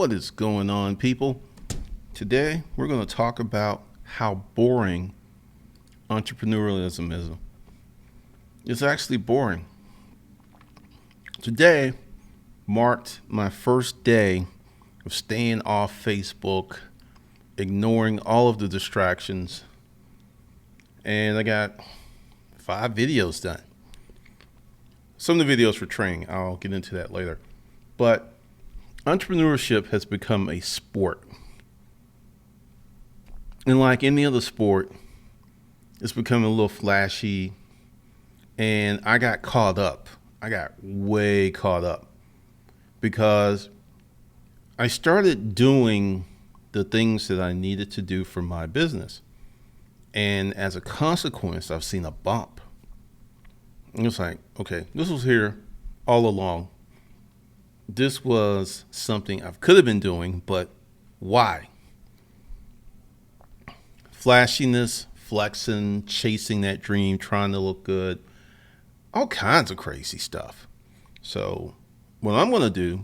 What is going on, people? Today, we're going to talk about how boring entrepreneurialism is. It's actually boring. Today marked my first day of staying off Facebook, ignoring all of the distractions, and I got 5 videos done. Some of the videos for training, I'll get into that later. But entrepreneurship has become a sport. And like any other sport, it's become a little flashy. And I got caught up. I got way caught up because I started doing the things that I needed to do for my business. And as a consequence, I've seen a bump. And it's like, okay, this was here all along. This was something I could have been doing, but why? Flashiness, flexing, chasing that dream, trying to look good, all kinds of crazy stuff. So what I'm going to do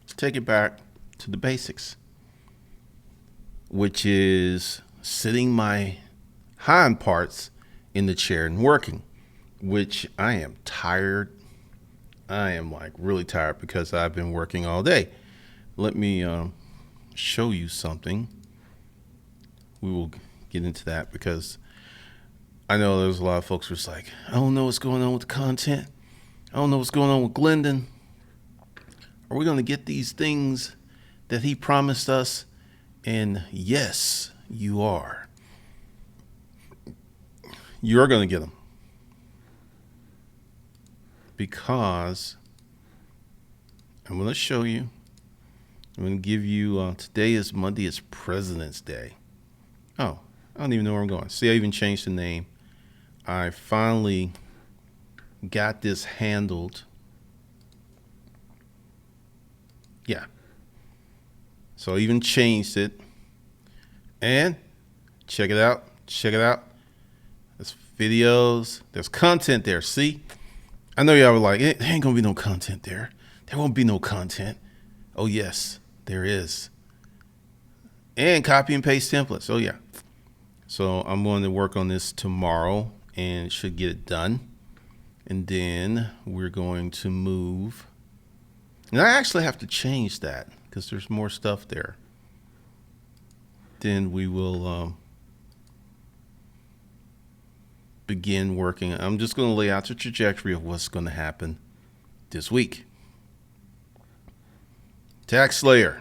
is take it back to the basics, which is sitting my hind parts in the chair and working, which I am tired. I am like really tired because I've been working all day. Let me show you something. We will get into that because I know there's a lot of folks who's like, I don't know what's going on with the content. I don't know what's going on with Glendon. Are we going to get these things that he promised us? And yes, you are. You're going to get them. Because I'm going to show you. I'm going to give you, today is Monday, it's President's Day. Oh, I don't even know where I'm going. See, I even changed the name. I finally got this handled. Yeah. So I even changed it. And check it out. Check it out. There's videos. There's content there. See? I know y'all were like, there ain't going to be no content there. There won't be no content. Oh, yes, there is. And copy and paste templates. Oh, yeah. So I'm going to work on this tomorrow and should get it done. And then we're going to move. And I actually have to change that because there's more stuff there. Then we will begin working. I'm just going to lay out the trajectory of what's going to happen this week. Tax Slayer,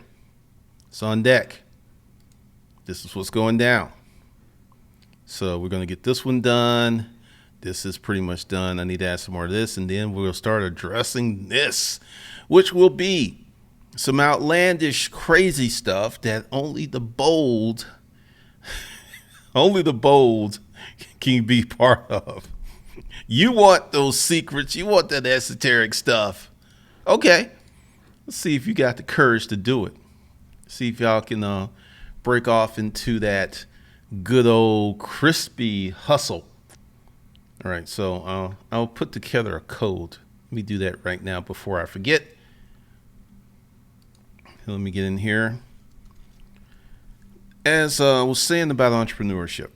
it's on deck. This is what's going down. So we're going to get this one done. This is pretty much done. I need to add some more of this, and then we'll start addressing this, which will be some outlandish, crazy stuff that only the bold can be part of. You want those secrets. You want that esoteric stuff. Okay. Let's see if you got the courage to do it. See if y'all can break off into that good old crispy hustle. All right. So I'll put together a code. Let me do that right now before I forget. Let me get in here. As I was saying about entrepreneurship,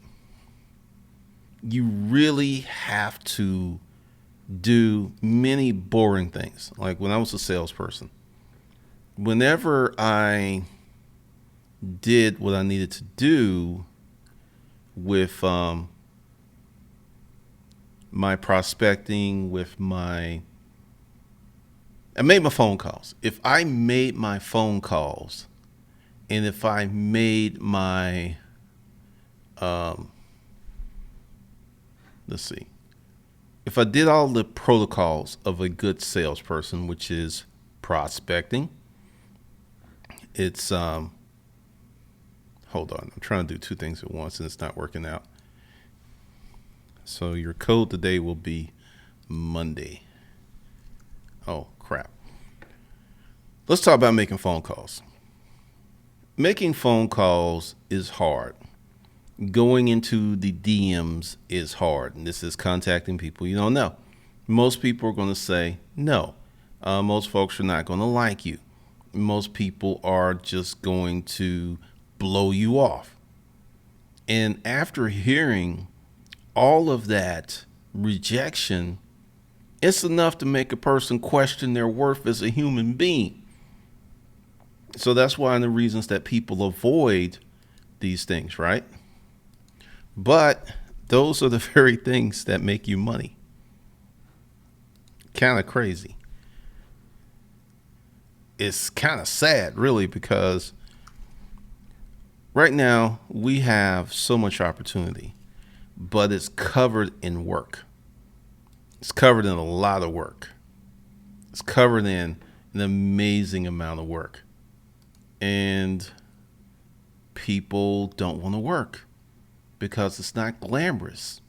you really have to do many boring things. Like when I was a salesperson, whenever I did what I needed to do with my prospecting, I made my phone calls. If I made my phone calls and if I made my let's see. If I did all the protocols of a good salesperson, which is prospecting, it's hold on. I'm trying to do 2 things at once and it's not working out. So your code today will be Monday. Oh, crap. Let's talk about making phone calls. Making phone calls is hard. Going into the DMs is hard. And this is contacting people you don't know. Most people are going to say no. Most folks are not going to like you. most people are just going to blow you off. And after hearing all of that rejection, it's enough to make a person question their worth as a human being. So that's one of the reasons that people avoid these things, right? But those are the very things that make you money. Kind of crazy. It's kind of sad, really, because right now we have so much opportunity, but it's covered in work. It's covered in a lot of work. It's covered in an amazing amount of work. And people don't want to work because it's not glamorous.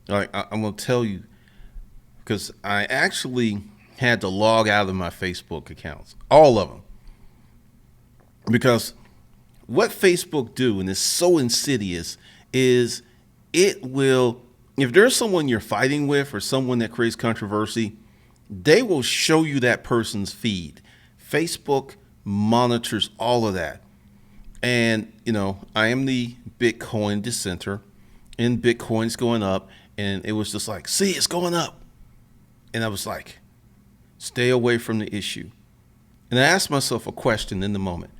Like, I'm going to tell you, because I actually had to log out of my Facebook accounts, all of them. Because what Facebook do, and it's so insidious, is it will, if there's someone you're fighting with or someone that creates controversy, they will show you that person's feed. Facebook monitors all of that. And, I am the Bitcoin dissenter, and Bitcoin's going up, and it was just like, see, it's going up. And I was like, stay away from the issue. And I asked myself a question in the moment.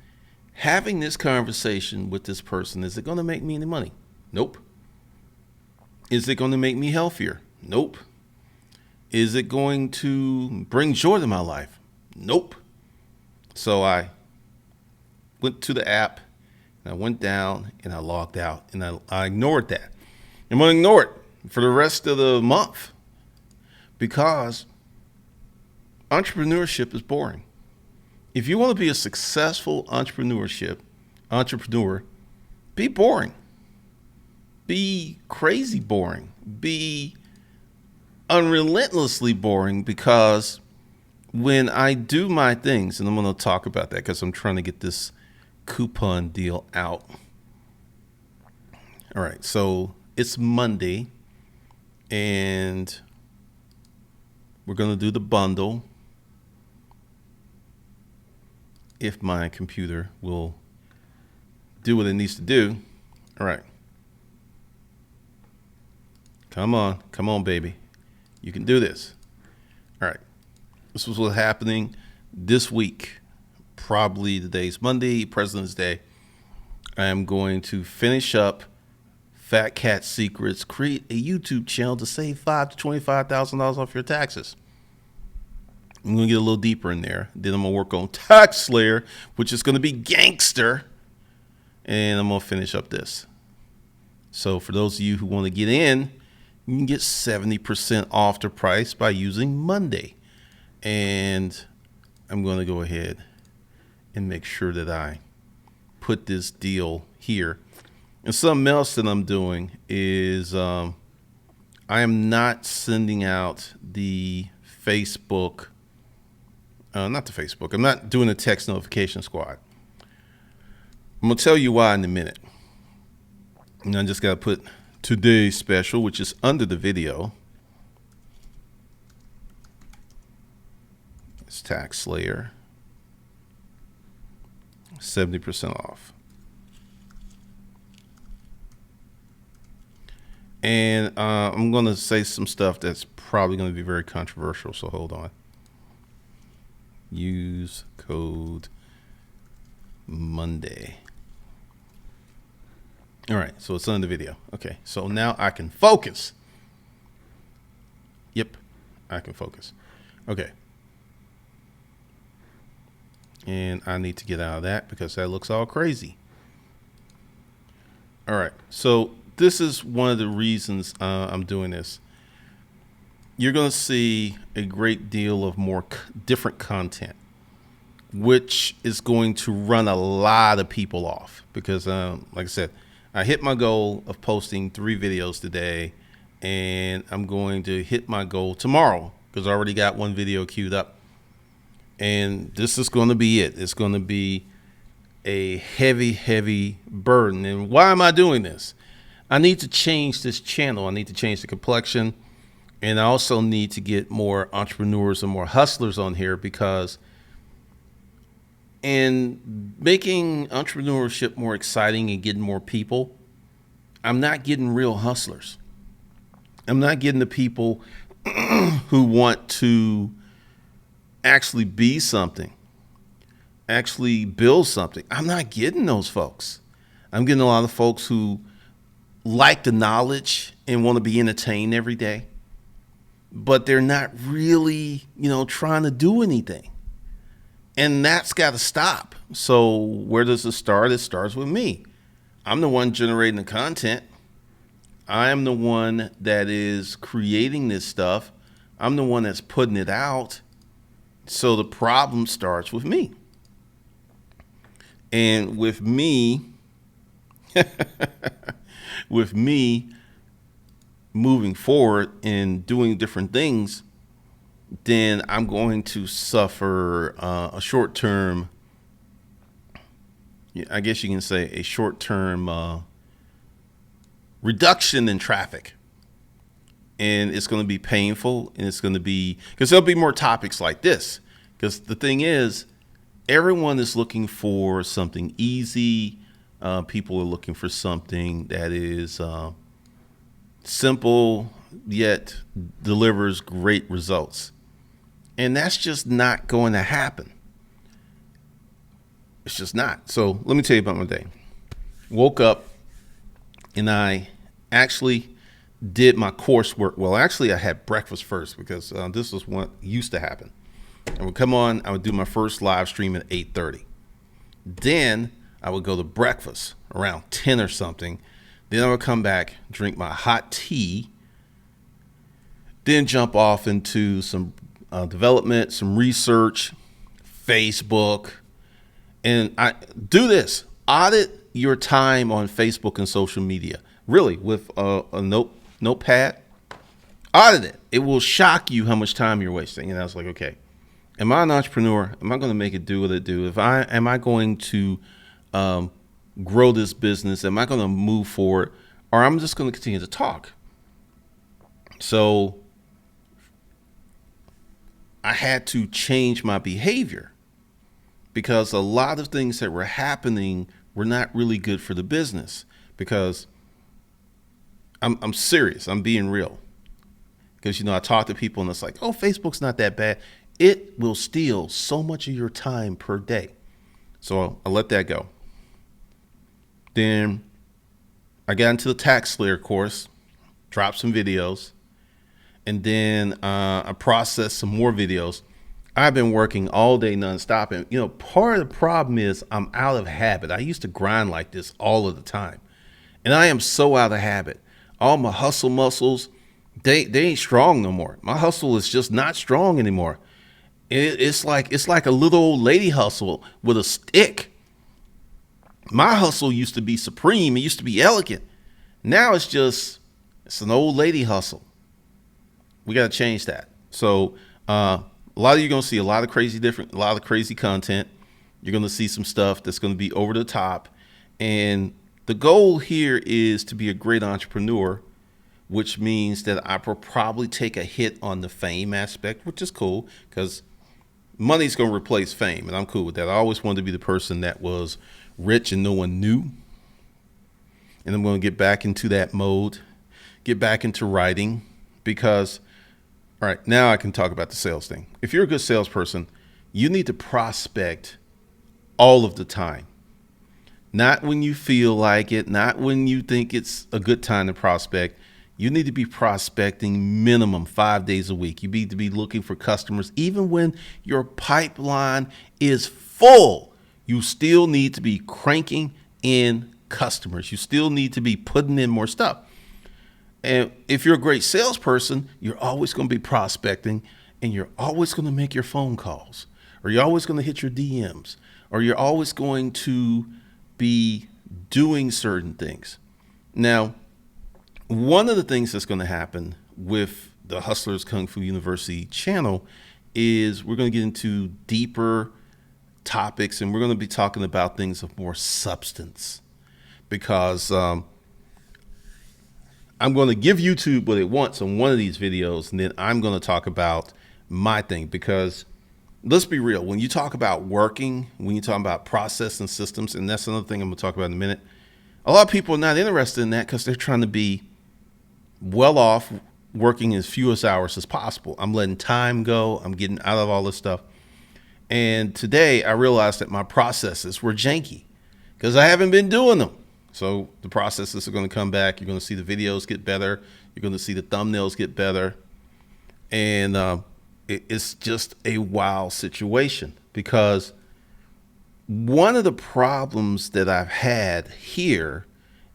Having this conversation with this person, is it going to make me any money? Nope. Is it going to make me healthier? Nope. Is it going to bring joy to my life? Nope. So I went to the app, and I went down, and I logged out, and I ignored that. I'm going to ignore it for the rest of the month because entrepreneurship is boring. If you want to be a successful entrepreneur, be boring. Be crazy boring. Be unrelentlessly boring, because when I do my things, and I'm going to talk about that because I'm trying to get this coupon deal out. All right, so it's Monday, and we're going to do the bundle if my computer will do what it needs to do. All right. Come on, baby. You can do this. All right. This was what's happening this week. Probably today's Monday, President's Day. I am going to finish up Fat Cat Secrets, create a YouTube channel to save $5,000 to $25,000 off your taxes. I'm going to get a little deeper in there. Then I'm going to work on Tax Slayer, which is going to be gangster. And I'm going to finish up this. So for those of you who want to get in, you can get 70% off the price by using Monday. And I'm going to go ahead and make sure that I put this deal here. And something else that I'm doing is I am not sending out the Facebook, not the Facebook. I'm not doing a text notification squad. I'm going to tell you why in a minute. And I just got to put today's special, which is under the video. It's Tax Slayer. 70% off. And I'm going to say some stuff that's probably going to be very controversial, so hold on. Use code Monday. All right, so it's on the video. Okay, so now I can focus. Yep, I can focus. Okay. And I need to get out of that because that looks all crazy. All right, so this is one of the reasons I'm doing this. You're going to see a great deal of more different content, which is going to run a lot of people off because, like I said, I hit my goal of posting 3 videos today, and I'm going to hit my goal tomorrow because I already got 1 video queued up. And this is going to be it. It's going to be a heavy, heavy burden. And why am I doing this? I need to change this channel. I need to change the complexion. And I also need to get more entrepreneurs and more hustlers on here because, like I said, I hit my goal of posting 3 videos today, and I'm going to hit my goal tomorrow because I already got 1 video queued up. And this is going to be it. It's going to be a heavy, heavy burden. And why am I doing this? I need to change this channel. I need to change the complexion. And I also need to get more entrepreneurs and more hustlers on here because And making entrepreneurship more exciting and getting more people, I'm not getting real hustlers. I'm not getting the people who want to actually be something, actually build something. I'm not getting those folks. I'm getting a lot of folks who like the knowledge and want to be entertained every day, but they're not really, trying to do anything. And that's got to stop. So where does it start? It starts with me. I'm the one generating the content. I am the one that is creating this stuff. I'm the one that's putting it out. So the problem starts with me. And with me, with me moving forward and doing different things, then I'm going to suffer a short-term, I guess you can say a short-term reduction in traffic. And it's going to be painful, and it's going to be, because there'll be more topics like this. Because the thing is, everyone is looking for something easy. People are looking for something that is simple, yet delivers great results. And that's just not going to happen. It's just not. So let me tell you about my day. Woke up and I actually did my coursework. Well, actually, I had breakfast first because this is what used to happen. I would come on, I would do my first live stream at 8:30. Then I would go to breakfast around 10 or something. Then I would come back, drink my hot tea, then jump off into some development, some research, Facebook. And I do this, audit your time on Facebook and social media, really, with a notepad. Audit it. It will shock you how much time you're wasting. And I was like, okay, am I an entrepreneur? Am I going to make it do what it do? Am I going to grow this business? Am I going to move forward? Or I'm just going to continue to talk? So I had to change my behavior because a lot of things that were happening were not really good for the business. Because I'm serious. I'm being real. Because, I talk to people and it's like, oh, Facebook's not that bad. It will steal so much of your time per day. So I let that go. Then I got into the Tax Slayer course, dropped some videos, and then I processed some more videos. I've been working all day nonstop. And, part of the problem is I'm out of habit. I used to grind like this all of the time. And I am so out of habit. All my hustle muscles, they ain't strong no more. My hustle is just not strong anymore. It's like a little old lady hustle with a stick. My hustle used to be supreme. It used to be elegant. Now it's an old lady hustle. We got to change that. So a lot of you are going to see a lot of crazy content. You're going to see some stuff that's going to be over the top. And the goal here is to be a great entrepreneur, which means that I will probably take a hit on the fame aspect, which is cool because money's going to replace fame. And I'm cool with that. I always wanted to be the person that was rich and no one knew. And I'm going to get back into that mode, get back into writing because, all right, now I can talk about the sales thing. If you're a good salesperson, you need to prospect all of the time. Not when you feel like it, not when you think it's a good time to prospect. You need to be prospecting minimum 5 days a week. You need to be looking for customers. Even when your pipeline is full, you still need to be cranking in customers. You still need to be putting in more stuff. And if you're a great salesperson, you're always going to be prospecting and you're always going to make your phone calls, or you're always going to hit your DMs, or you're always going to be doing certain things. Now, one of the things that's going to happen with the Hustlers Kung Fu University channel is we're going to get into deeper topics and we're going to be talking about things of more substance because I'm going to give YouTube what it wants on one of these videos, and then I'm going to talk about my thing because let's be real. When you talk about working, when you talk about process and systems, and that's another thing I'm going to talk about in a minute, a lot of people are not interested in that because they're trying to be well off working as few as hours as possible. I'm letting time go. I'm getting out of all this stuff. And today I realized that my processes were janky because I haven't been doing them. So the processes are going to come back. You're going to see the videos get better. You're going to see the thumbnails get better. And it's just a wild situation because one of the problems that I've had here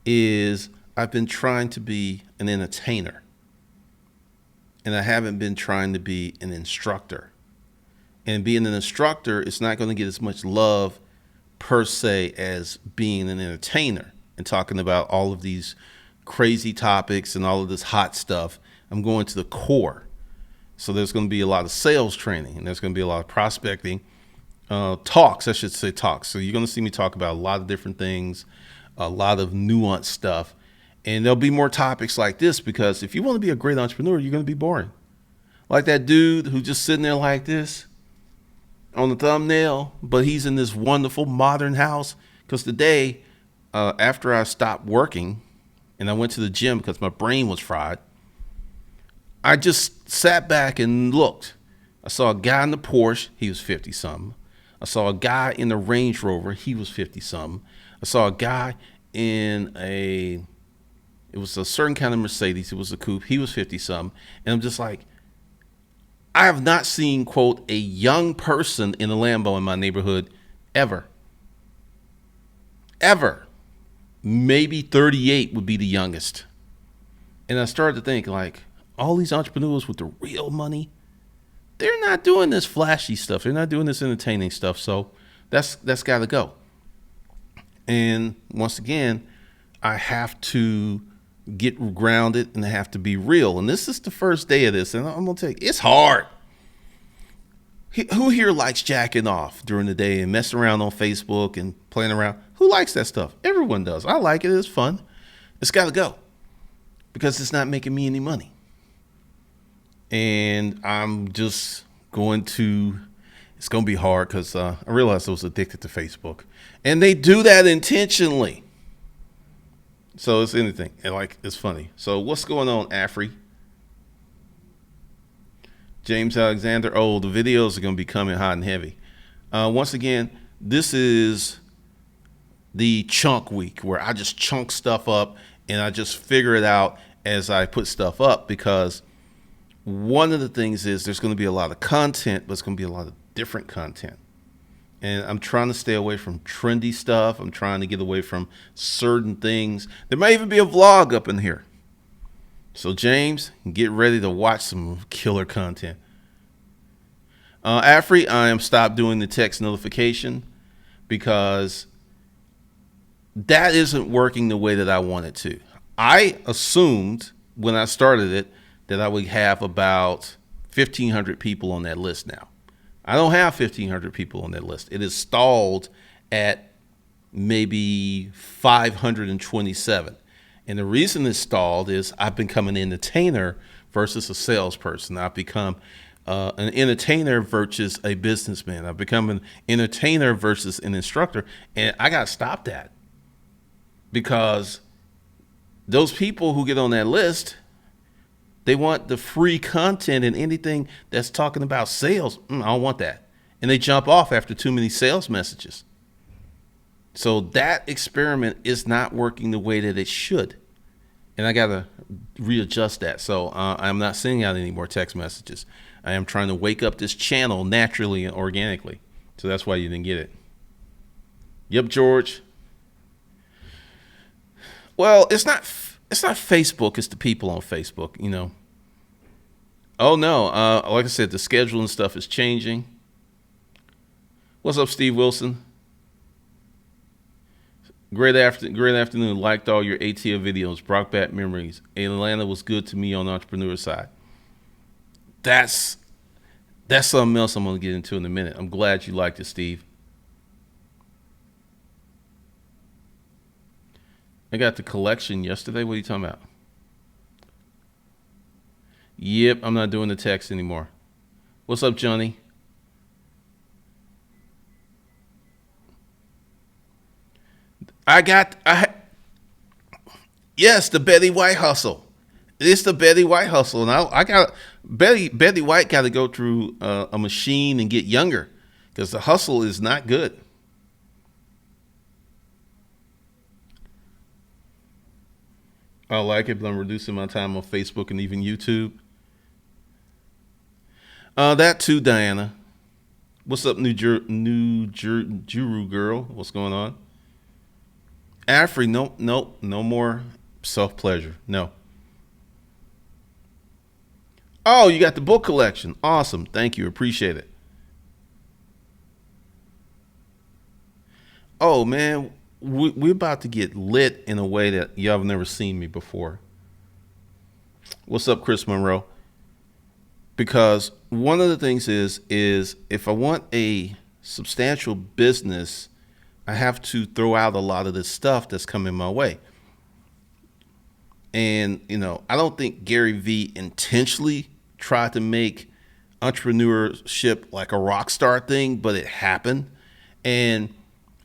is I've been trying to be an entertainer and I haven't been trying to be an instructor. And being an instructor is not going to get as much love per se as being an entertainer and talking about all of these crazy topics and all of this hot stuff. I'm going to the core. So there's going to be a lot of sales training and there's going to be a lot of prospecting talks. I should say talks. So you're going to see me talk about a lot of different things, a lot of nuanced stuff. And there'll be more topics like this because if you want to be a great entrepreneur, you're going to be boring. Like that dude who's just sitting there like this on the thumbnail, but he's in this wonderful modern house. Because today, after I stopped working and I went to the gym because my brain was fried, I just sat back and looked. I saw a guy in the Porsche. He was 50 something. I saw a guy in the Range Rover. He was 50 something. I saw a guy in it was a certain kind of Mercedes. It was a coupe. He was 50 something. And I'm just like, I have not seen, quote, a young person in a Lambo in my neighborhood ever. Ever. Maybe 38 would be the youngest. And I started to think, like, all these entrepreneurs with the real money, they're not doing this flashy stuff. They're not doing this entertaining stuff. So that's got to go. And once again, I have to get grounded and I have to be real. And this is the first day of this. And I'm going to tell you, it's hard. Who here likes jacking off during the day and messing around on Facebook and playing around? Who likes that stuff? Everyone does. I like it. It's fun. It's got to go because it's not making me any money. And I'm just it's going to be hard because I realized I was addicted to Facebook. And they do that intentionally. So it's anything. And like, it's funny. So what's going on, Afri? James Alexander. Oh, the videos are going to be coming hot and heavy. Once again, this is the chunk week where I just chunk stuff up and I just figure it out as I put stuff up, because one of the things is there's going to be a lot of content, but it's going to be a lot of different content. And I'm trying to stay away from trendy stuff. I'm trying to get away from certain things. There may even be a vlog up in here. So James, get ready to watch some killer content. Afri, I am stopped doing the text notification because that isn't working the way that I want it to. I assumed when I started it that I would have about 1,500 people on that list now. I don't have 1,500 people on that list. It is stalled at maybe 527. And the reason it's stalled is I've become an entertainer versus a salesperson. I've become an entertainer versus a businessman. I've become an entertainer versus an instructor. And I got to stop that because those people who get on that list, they want the free content, and anything that's talking about sales, I don't want that. And they jump off after too many sales messages. So that experiment is not working the way that it should. And I got to readjust that. So I'm not sending out any more text messages. I am trying to wake up this channel naturally and organically. So that's why you didn't get it. Yep, George. Well, it's not Facebook. It's the people on Facebook, you know. Oh, no. Like I said, the scheduling stuff is changing. What's up, Steve Wilson? Great afternoon. Liked all your ATL videos. Brought back memories. Atlanta was good to me on the entrepreneur side. That's something else I'm going to get into in a minute. I'm glad you liked it, Steve. I got the collection yesterday. What are you talking about? Yep, I'm not doing the text anymore. What's up, Johnny? I yes, the Betty White hustle. It's the Betty White hustle, and I got Betty White got to go through a machine and get younger because the hustle is not good. I like it, but I'm reducing my time on Facebook and even YouTube. That too, Diana. What's up, Juru girl? What's going on? Afri, no more self pleasure. No. Oh, you got the book collection. Awesome. Thank you. Appreciate it. Oh man, we're about to get lit in a way that y'all have never seen me before. What's up, Chris Monroe? Because one of the things is if I want a substantial business, I have to throw out a lot of this stuff that's coming my way. And I don't think Gary Vee intentionally tried to make entrepreneurship like a rock star thing, but it happened. And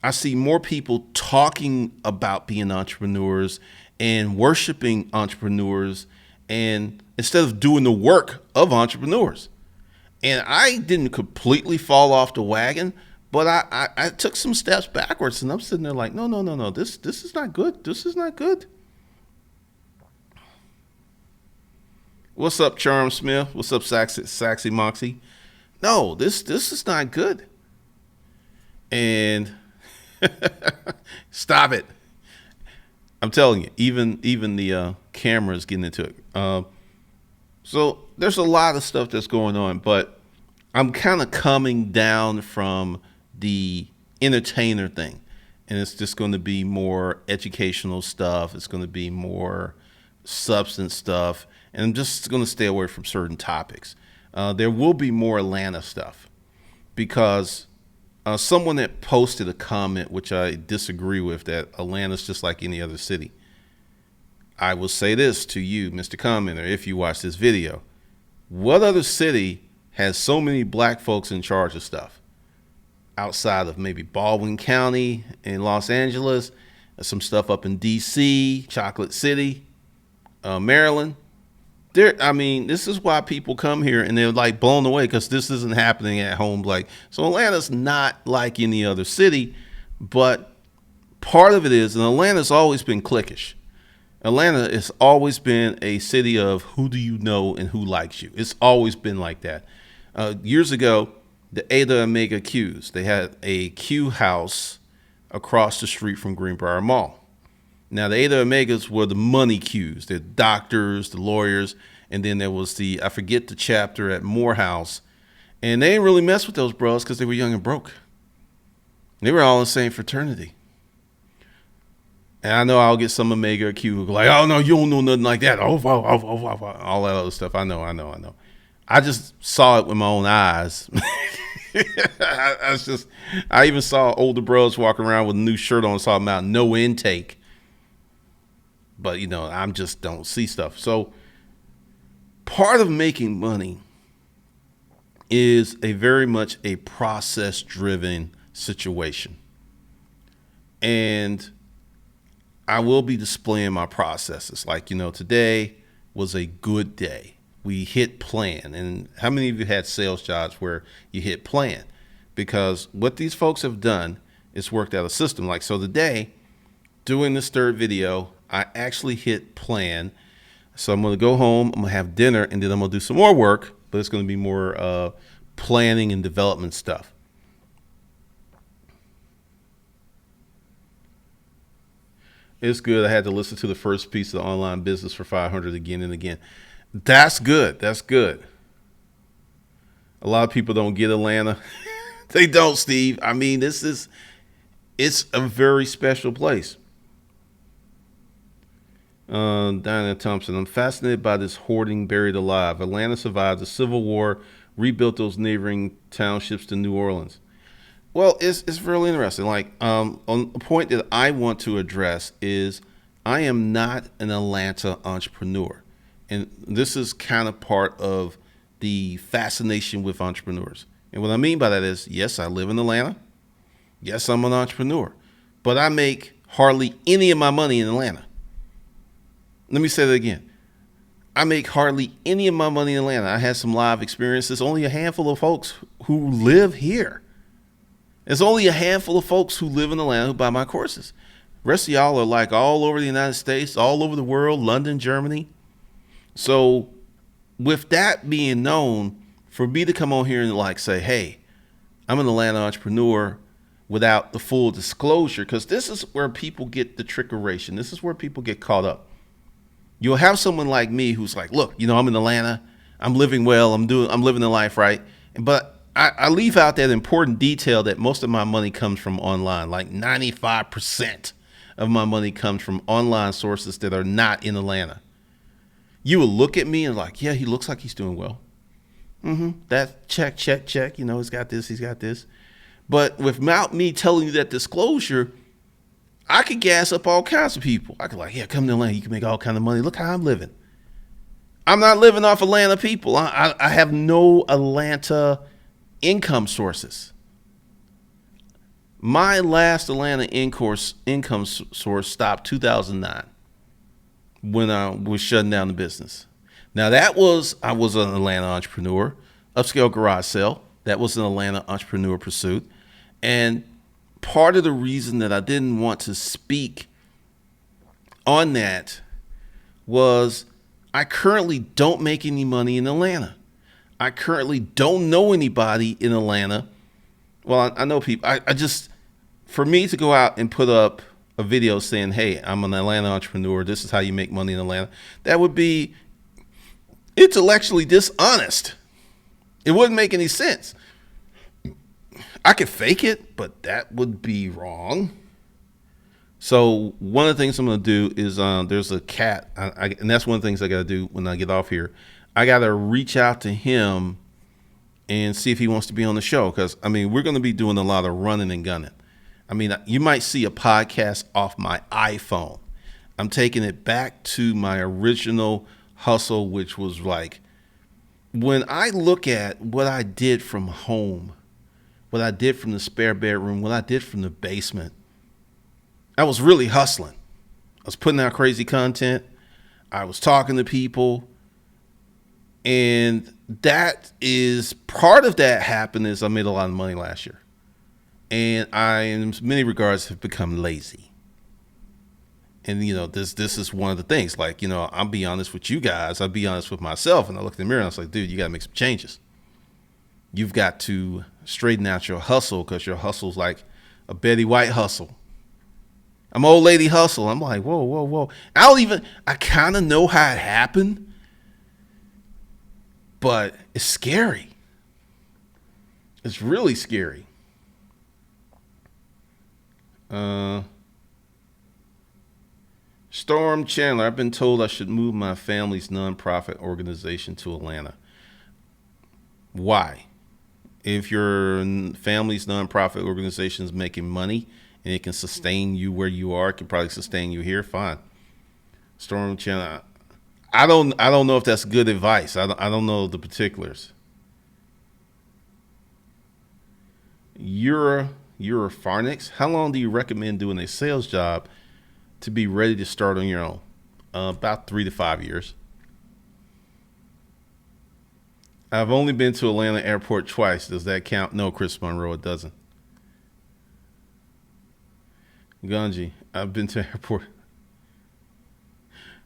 I see more people talking about being entrepreneurs and worshiping entrepreneurs, and instead of doing the work of entrepreneurs. And I didn't completely fall off the wagon, but I took some steps backwards, and I'm sitting there like, no, this is not good. This is not good. What's up, Charm Smith? What's up, Saxy Moxie? No, this is not good. And stop it. I'm telling you, even the camera is getting into it. So there's a lot of stuff that's going on, but I'm kind of coming down from the entertainer thing, and it's just going to be more educational stuff. It's going to be more substance stuff, and I'm just going to stay away from certain topics. There will be more Atlanta stuff because someone that posted a comment, which I disagree with, that Atlanta's just like any other city. I will say this to you, Mr. Commenter, if you watch this video. What other city has so many black folks in charge of stuff? Outside of maybe Baldwin County in Los Angeles, some stuff up in D.C., Chocolate City, Maryland. This is why people come here and they're like blown away because this isn't happening at home. So Atlanta's not like any other city, but part of it is, and Atlanta's always been cliquish. Atlanta has always been a city of who do you know and who likes you. It's always been like that. Years ago, the Ada Omega Qs, they had a Q house across the street from Greenbrier Mall. Now, the Ada Omegas were the money Qs, the doctors, the lawyers, and then there was I forget the chapter at Morehouse. And they didn't really mess with those bros because they were young and broke. They were all in the same fraternity. And I know I'll get some Omega Q who go like, oh, no, you don't know nothing like that. All that other stuff. I know. I just saw it with my own eyes. I even saw older bros walking around with a new shirt on talking about no intake. But, I just don't see stuff. So part of making money is very much a process-driven situation. And I will be displaying my processes. Today was a good day. We hit plan. And how many of you had sales jobs where you hit plan? Because what these folks have done is worked out a system. So today, doing this third video, I actually hit plan. So I'm going to go home, I'm going to have dinner, and then I'm going to do some more work, but it's going to be more planning and development stuff. It's good. I had to listen to the first piece of the online business for 500 again and again. That's good. That's good. A lot of people don't get Atlanta. They don't, Steve. It's a very special place. Diana Thompson, I'm fascinated by this hoarding buried alive. Atlanta survived the Civil War, rebuilt those neighboring townships to New Orleans. Well, it's really interesting. On a point that I want to address is I am not an Atlanta entrepreneur. And this is kind of part of the fascination with entrepreneurs. And what I mean by that is, yes, I live in Atlanta. Yes, I'm an entrepreneur. But I make hardly any of my money in Atlanta. Let me say that again. I make hardly any of my money in Atlanta. I had some live experiences. Only a handful of folks who live here. There's only a handful of folks who live in Atlanta who buy my courses. The rest of y'all are like all over the United States, all over the world, London, Germany. So with that being known, for me to come on here and like say, hey, I'm an Atlanta entrepreneur without the full disclosure, because this is where people get the trickeration. This is where people get caught up. You'll have someone like me who's like, look, I'm in Atlanta. I'm living well. I'm living the life right. But I leave out that important detail that most of my money comes from online. Like 95% of my money comes from online sources that are not in Atlanta. You will look at me and like, yeah, he looks like he's doing well. That check. He's got this. But without me telling you that disclosure, I could gas up all kinds of people. I could like, yeah, come to Atlanta. You can make all kinds of money. Look how I'm living. I'm not living off Atlanta people. I have no Atlanta income sources. My last Atlanta income source stopped 2009 when I was shutting down the business. Now I was an Atlanta entrepreneur, upscale garage sale. That was an Atlanta entrepreneur pursuit. And part of the reason that I didn't want to speak on that was I currently don't make any money in Atlanta. I currently don't know anybody in Atlanta. Well, I know people. I just, for me to go out and put up a video saying, hey, I'm an Atlanta entrepreneur, this is how you make money in Atlanta, that would be intellectually dishonest. It wouldn't make any sense. I could fake it, but that would be wrong. So one of the things I'm going to do is there's a cat, and that's one of the things I got to do when I get off here. I got to reach out to him and see if he wants to be on the show, because, we're going to be doing a lot of running and gunning. You might see a podcast off my iPhone. I'm taking it back to my original hustle, which was like, when I look at what I did from home, what I did from the spare bedroom, what I did from the basement, I was really hustling. I was putting out crazy content. I was talking to people. And that is part of that happened is I made a lot of money last year. And I, in many regards, have become lazy. And, this is one of the things. Like, I'll be honest with you guys. I'll be honest with myself. And I look in the mirror and I was like, dude, you got to make some changes. You've got to straighten out your hustle, because your hustle's like a Betty White hustle. I'm old lady hustle. I'm like, whoa. I kind of know how it happened, but it's scary. It's really scary. Storm Chandler, I've been told I should move my family's nonprofit organization to Atlanta. Why? If your family's nonprofit organization is making money and it can sustain you where you are, it can probably sustain you here, fine. Storm Chandler, I don't know if that's good advice. I don't know the particulars. You're Farnix. How long do you recommend doing a sales job to be ready to start on your own? About 3 to 5 years. I've only been to Atlanta airport twice. Does that count? No, Chris Monroe, it doesn't. Ganji, I've been to airport.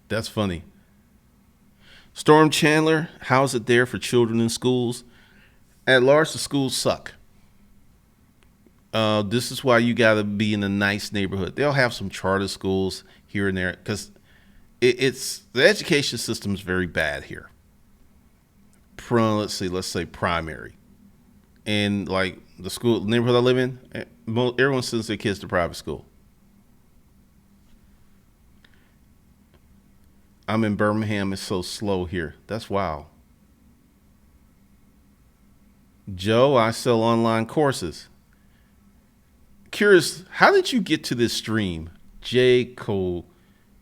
That's funny. Storm Chandler, how's it there for children in schools? At large, the schools suck. This is why you got to be in a nice neighborhood. They'll have some charter schools here and there, because it's the education system is very bad here. Let's say primary, and like the neighborhood I live in, everyone sends their kids to private school. I'm in Birmingham. It's so slow here. That's wild. Joe, I sell online courses. Curious, how did you get to this stream? Jay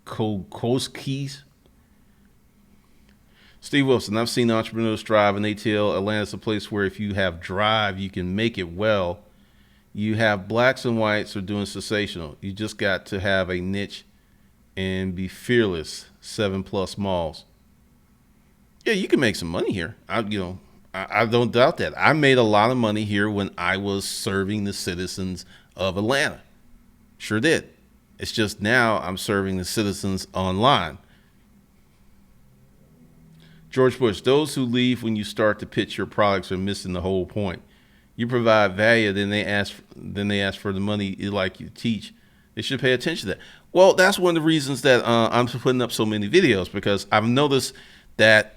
Koskis. Steve Wilson, I've seen entrepreneurs thrive, and they tell Atlanta's a place where if you have drive, you can make it well. You have blacks and whites are doing sensational. You just got to have a niche and be fearless. 7+ malls. Yeah, you can make some money here. I don't doubt that. I made a lot of money here when I was serving the citizens of Atlanta. Sure did. It's just now I'm serving the citizens online. George Bush, those who leave when you start to pitch your products are missing the whole point. You provide value, then they ask for the money like you teach. They should pay attention to that. Well, that's one of the reasons that I'm putting up so many videos, because I've noticed that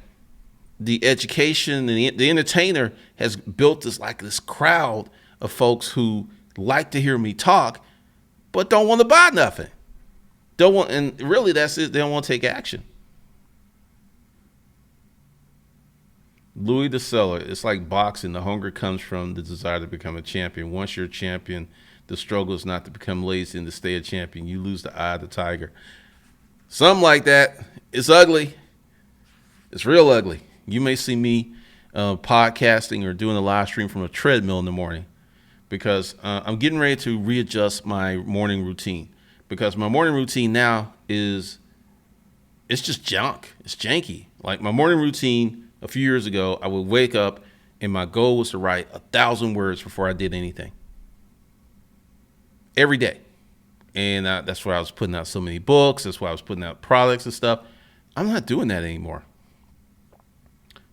the education and the entertainer has built this crowd of folks who like to hear me talk, but don't want to buy nothing. And really that's it. They don't want to take action. Louis the Seller, it's like boxing. The hunger comes from the desire to become a champion. Once you're a champion, the struggle is not to become lazy and to stay a champion. You lose the eye of the tiger. Something like that. It's ugly. It's real ugly. You may see me podcasting or doing a live stream from a treadmill in the morning, because I'm getting ready to readjust my morning routine, because my morning routine now it's just junk. It's janky. Like my morning routine a few years ago, I would wake up and my goal was to write 1,000 words before I did anything. Every day. And that's why I was putting out so many books. That's why I was putting out products and stuff. I'm not doing that anymore.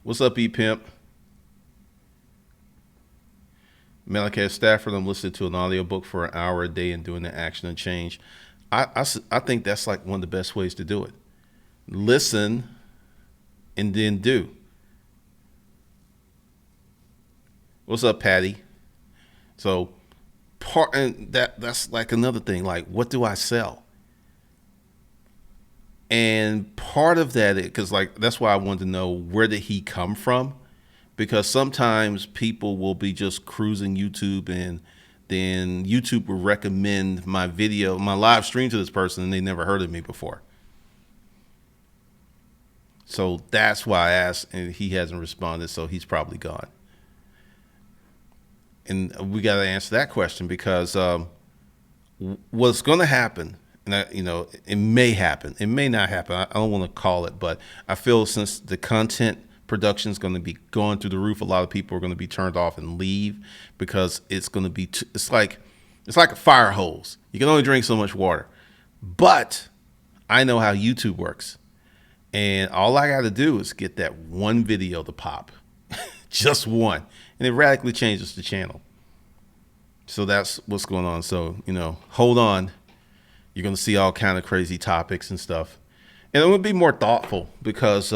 What's up, E-Pimp? Malachi Stafford, I'm listening to an audiobook for an hour a day and doing the action and change. I think that's like one of the best ways to do it. Listen and then do. What's up, Patty? So that's like another thing. Like, what do I sell? And part of that, because like that's why I wanted to know, where did he come from? Because sometimes people will be just cruising YouTube, and then YouTube will recommend my video, my live stream, to this person, and they never heard of me before. So that's why I asked, and he hasn't responded, so he's probably gone. And we got to answer that question, because what's going to happen, and it may happen, it may not happen. I don't want to call it, but I feel since the content production is going to be going through the roof, a lot of people are going to be turned off and leave, because it's going to be it's like a fire hose. You can only drink so much water. But I know how YouTube works, and all I got to do is get that one video to pop, just one, and it radically changes the channel. So that's what's going on. So hold on. You're going to see all kind of crazy topics and stuff, and it would be more thoughtful, because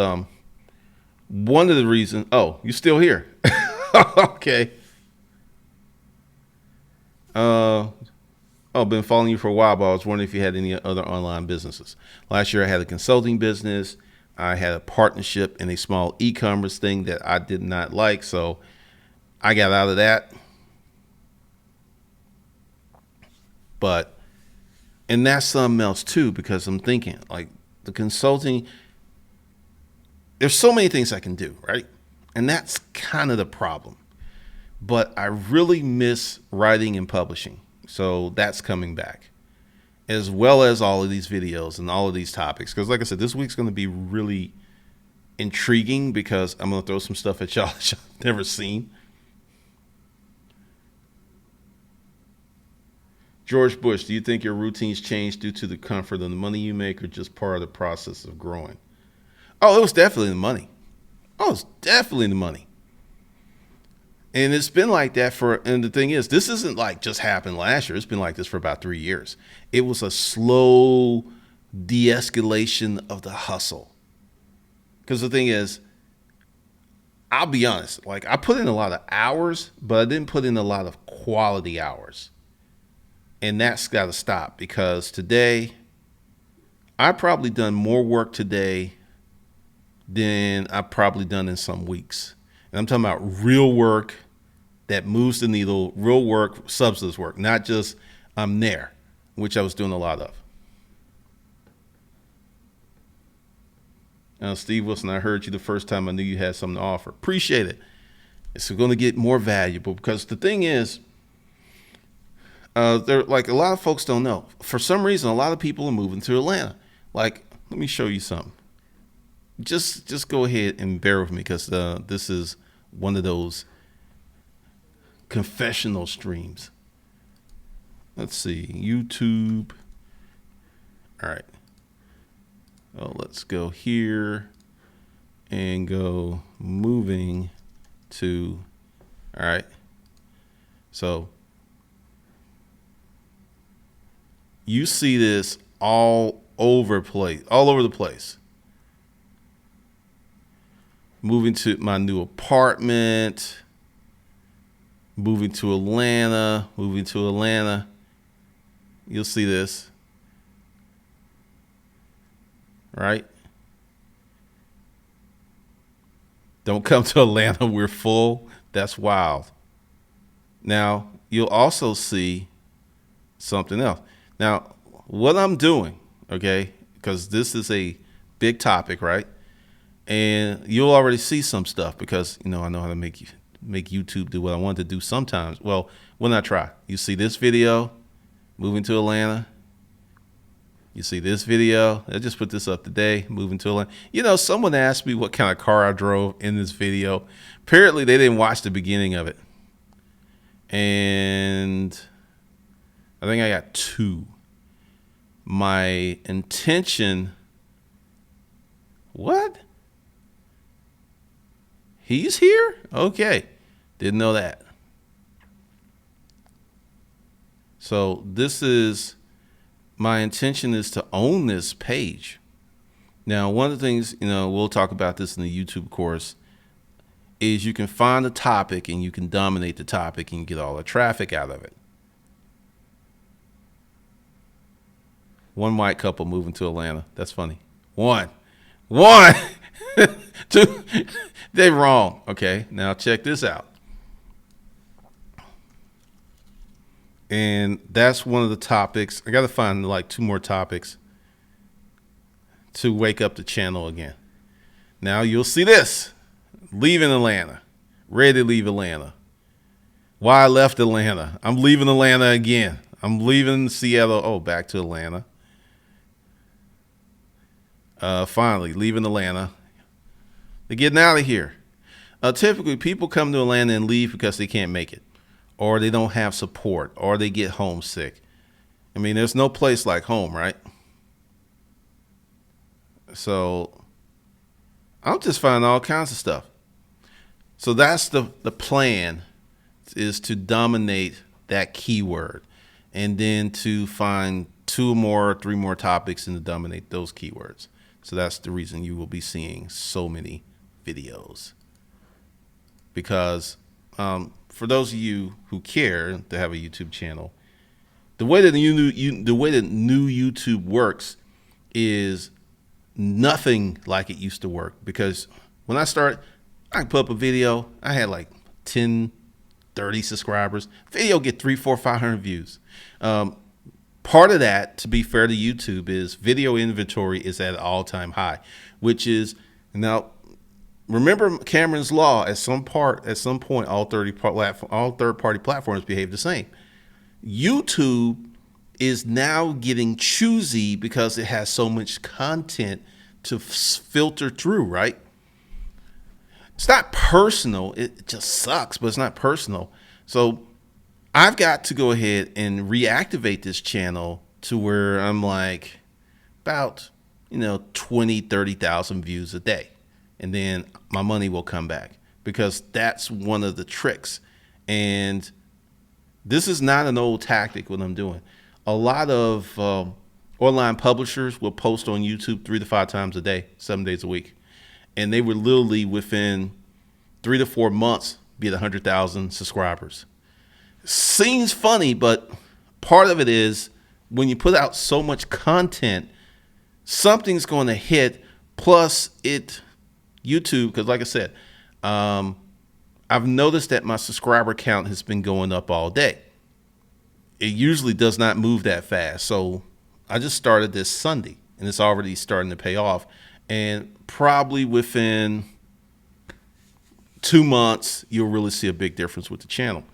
one of the reasons. Oh, you still here? Okay. Been following you for a while, but I was wondering if you had any other online businesses. Last year I had a consulting business. I had a partnership in a small e-commerce thing that I did not like, so I got out of that. And that's something else too, because I'm thinking like the consulting, there's so many things I can do, right? And that's kind of the problem. But I really miss writing and publishing. So that's coming back, as well as all of these videos and all of these topics. Because like I said, this week's going to be really intriguing, because I'm going to throw some stuff at y'all that y'all never seen. George Bush, do you think your routines change due to the comfort of the money you make, or just part of the process of growing? Oh, it was definitely the money. Oh, it's definitely the money. And it's been like that and the thing is, this isn't like just happened last year. It's been like this for about 3 years. It was a slow de-escalation of the hustle. Because the thing is, I'll be honest, like I put in a lot of hours, but I didn't put in a lot of quality hours. And that's got to stop, because today I've probably done more work today than I've probably done in some weeks. And I'm talking about real work that moves the needle, real work, substance work, not just I'm there, which I was doing a lot of. Steve Wilson, I heard you the first time. I knew you had something to offer. Appreciate it. It's going to get more valuable, because the thing is, They're like, a lot of folks don't know. For some reason, a lot of people are moving to Atlanta. Like, let me show you something. Just go ahead and bear with me, because this is one of those confessional streams. Let's see, YouTube. All right. Oh, let's go here and go moving to. All right. So you see this all over the place. Moving to my new apartment, moving to Atlanta. You'll see this, right? Don't come to Atlanta, we're full. That's wild. Now, you'll also see something else. Now, what I'm doing, okay, because this is a big topic, right? And you'll already see some stuff, because, I know how to make YouTube do what I want to do sometimes. Well, when I try, you see this video, moving to Atlanta. You see this video. I just put this up today, moving to Atlanta. Someone asked me what kind of car I drove in this video. Apparently, they didn't watch the beginning of it. And I think I got 2. My intention. What? He's here? Okay. Didn't know that. So this is, my intention is to own this page. Now, one of the things, we'll talk about this in the YouTube course, is you can find a topic and you can dominate the topic and get all the traffic out of it. One white couple moving to Atlanta. That's funny. One. 2. They're wrong. Okay, now check this out. And that's one of the topics. I got to find like 2 more topics to wake up the channel again. Now you'll see this. Leaving Atlanta. Ready to leave Atlanta. Why I left Atlanta. I'm leaving Atlanta again. I'm leaving Seattle. Oh, back to Atlanta. Finally, leaving Atlanta. They're getting out of here. Typically, people come to Atlanta and leave because they can't make it, or they don't have support, or they get homesick. I mean, there's no place like home, right? So I'm just finding all kinds of stuff. So that's the plan, is to dominate that keyword, and then to find 2 more, 3 more topics and to dominate those keywords. So that's the reason you will be seeing so many videos. Because for those of you who care to have a YouTube channel, the way that new YouTube works is nothing like it used to work. Because when I started, I could put up a video. I had like 10, 30 subscribers. Video get 300, 400, 500 views. Part of that, to be fair to YouTube, is video inventory is at an all-time high, which is, now remember Cameron's law. At some point, all third-party platforms behave the same. YouTube is now getting choosy because it has so much content to filter through, right? It's not personal. It just sucks, but it's not personal. So I've got to go ahead and reactivate this channel to where I'm like about, 20, 30,000 views a day. And then my money will come back, because that's one of the tricks. And this is not an old tactic what I'm doing. A lot of online publishers will post on YouTube 3 to 5 times a day, 7 days a week. And they would literally within 3 to 4 months be at 100,000 subscribers. Seems funny, but part of it is when you put out so much content, something's going to hit. Plus YouTube, because like I said, I've noticed that my subscriber count has been going up all day. It usually does not move that fast. So I just started this Sunday, and it's already starting to pay off. And probably within 2 months, you'll really see a big difference with the channel.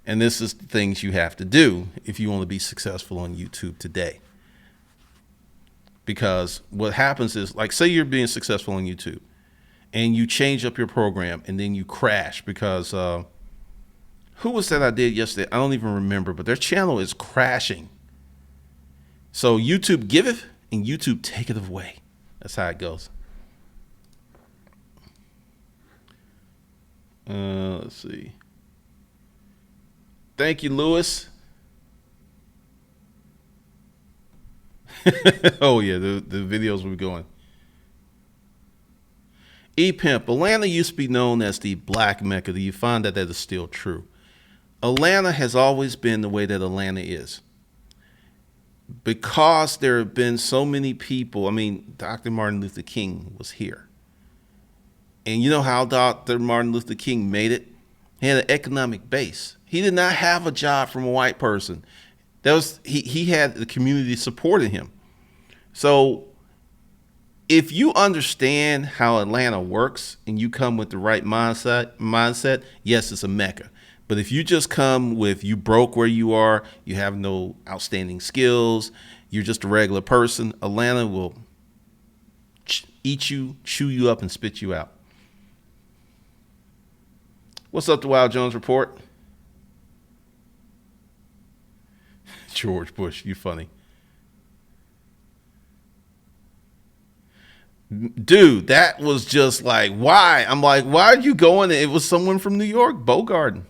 And this is the things you have to do if you want to be successful on YouTube today. Because what happens is, like, say you're being successful on YouTube and you change up your program and then you crash because who was that I did yesterday? I don't even remember, but their channel is crashing. So YouTube giveth and YouTube taketh away. That's how it goes. Let's see. Thank you, Lewis. Oh yeah, the videos will be going. E-Pimp, Atlanta used to be known as the Black Mecca. Do you find that is still true? Atlanta has always been the way that Atlanta is. Because there have been so many people. I mean, Dr. Martin Luther King was here. And you know how Dr. Martin Luther King made it? He had an economic base. He did not have a job from a white person. He had the community supporting him. So if you understand how Atlanta works and you come with the right mindset, yes, it's a mecca. But if you just come with you broke where you are, you have no outstanding skills, you're just a regular person, Atlanta will eat you, chew you up, and spit you out. What's up, the Wild Jones Report? George Bush, you funny. Dude, that was just like, why? I'm like, why are you going? It was someone from New York, Bogarden.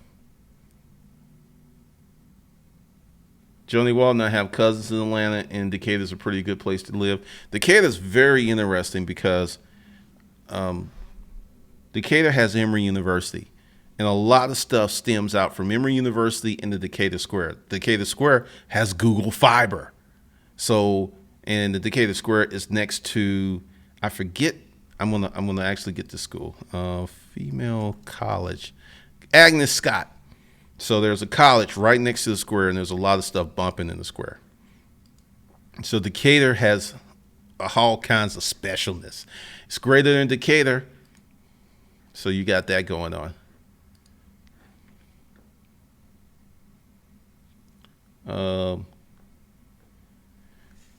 Joni Walden, I have cousins in Atlanta, and Decatur's a pretty good place to live. Decatur's very interesting because Decatur has Emory University. And a lot of stuff stems out from Emory University into Decatur Square. Decatur Square has Google Fiber. So, and the Decatur Square is next to, I forget, I'm gonna actually get to school. Female college, Agnes Scott. So there's a college right next to the square, and there's a lot of stuff bumping in the square. So Decatur has all kinds of specialness. It's greater than Decatur, so you got that going on.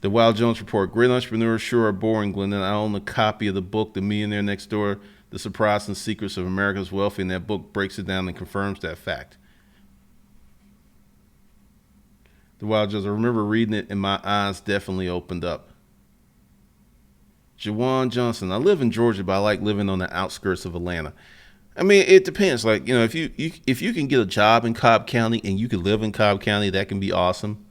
The Wild Jones Report. Great entrepreneurs sure are boring, Glendon. I own a copy of the book, The Millionaire Next Door, The Surprising Secrets of America's Wealthy, and that book breaks it down and confirms that fact. The Wild Jones, I remember reading it and my eyes definitely opened up. Jawan Johnson, I live in Georgia, but I like living on the outskirts of Atlanta. I mean, it depends. Like, you know, if you can get a job in Cobb County and you can live in Cobb County, that can be awesome.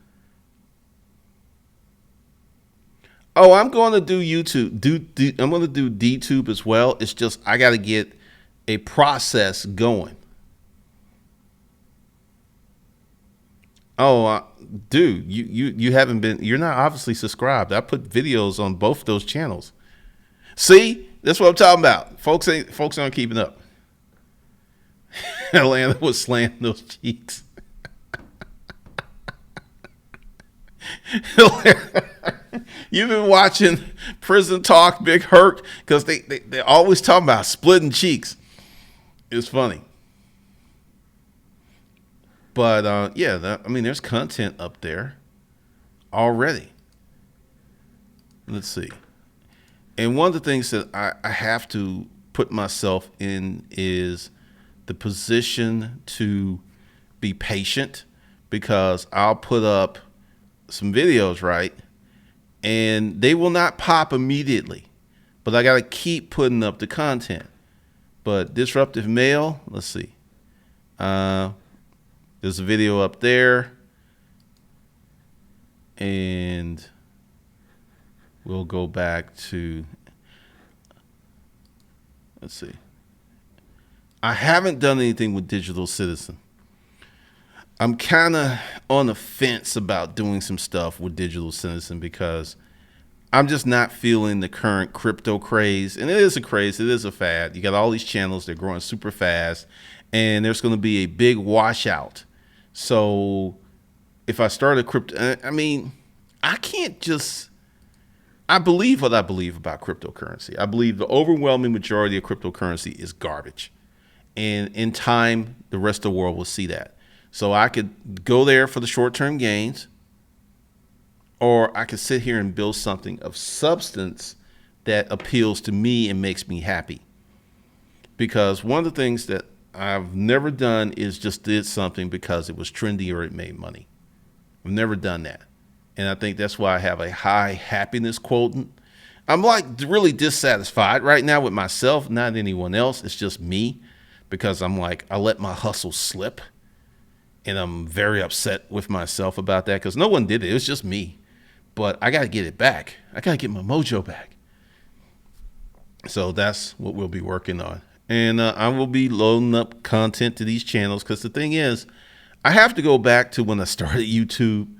Oh, I'm going to do YouTube. I'm going to do DTube as well. It's just I got to get a process going. Oh, dude, you haven't been. You're not obviously subscribed. I put videos on both those channels. See, that's what I'm talking about. Folks aren't keeping up. Atlanta was slaying those cheeks. You've been watching Prison Talk, Big Hurt, because they always talking about splitting cheeks. It's funny. But yeah, I mean, there's content up there already. Let's see. And one of the things that I have to put myself in is the position to be patient, because I'll put up some videos, right? And they will not pop immediately, but I got to keep putting up the content. But Disruptive Male, let's see. There's a video up there, and we'll go back to, let's see. I haven't done anything with Digital Citizen. I'm kind of on the fence about doing some stuff with Digital Citizen because I'm just not feeling the current crypto craze. And it is a craze. It is a fad. You got all these channels. They're growing super fast. And there's going to be a big washout. So if I start a crypto, I mean, I can't just, I believe what I believe about cryptocurrency. I believe the overwhelming majority of cryptocurrency is garbage. And in time, the rest of the world will see that. So I could go there for the short-term gains, or I could sit here and build something of substance that appeals to me and makes me happy. Because one of the things that I've never done is just did something because it was trendy or it made money. I've never done that. And I think that's why I have a high happiness quotient. I'm like really dissatisfied right now with myself, not anyone else. It's just me, because I'm like, I let my hustle slip, and I'm very upset with myself about that because no one did it. It was just me. But I got to get it back. I got to get my mojo back. So that's what we'll be working on. And I will be loading up content to these channels, because the thing is, I have to go back to when I started YouTube.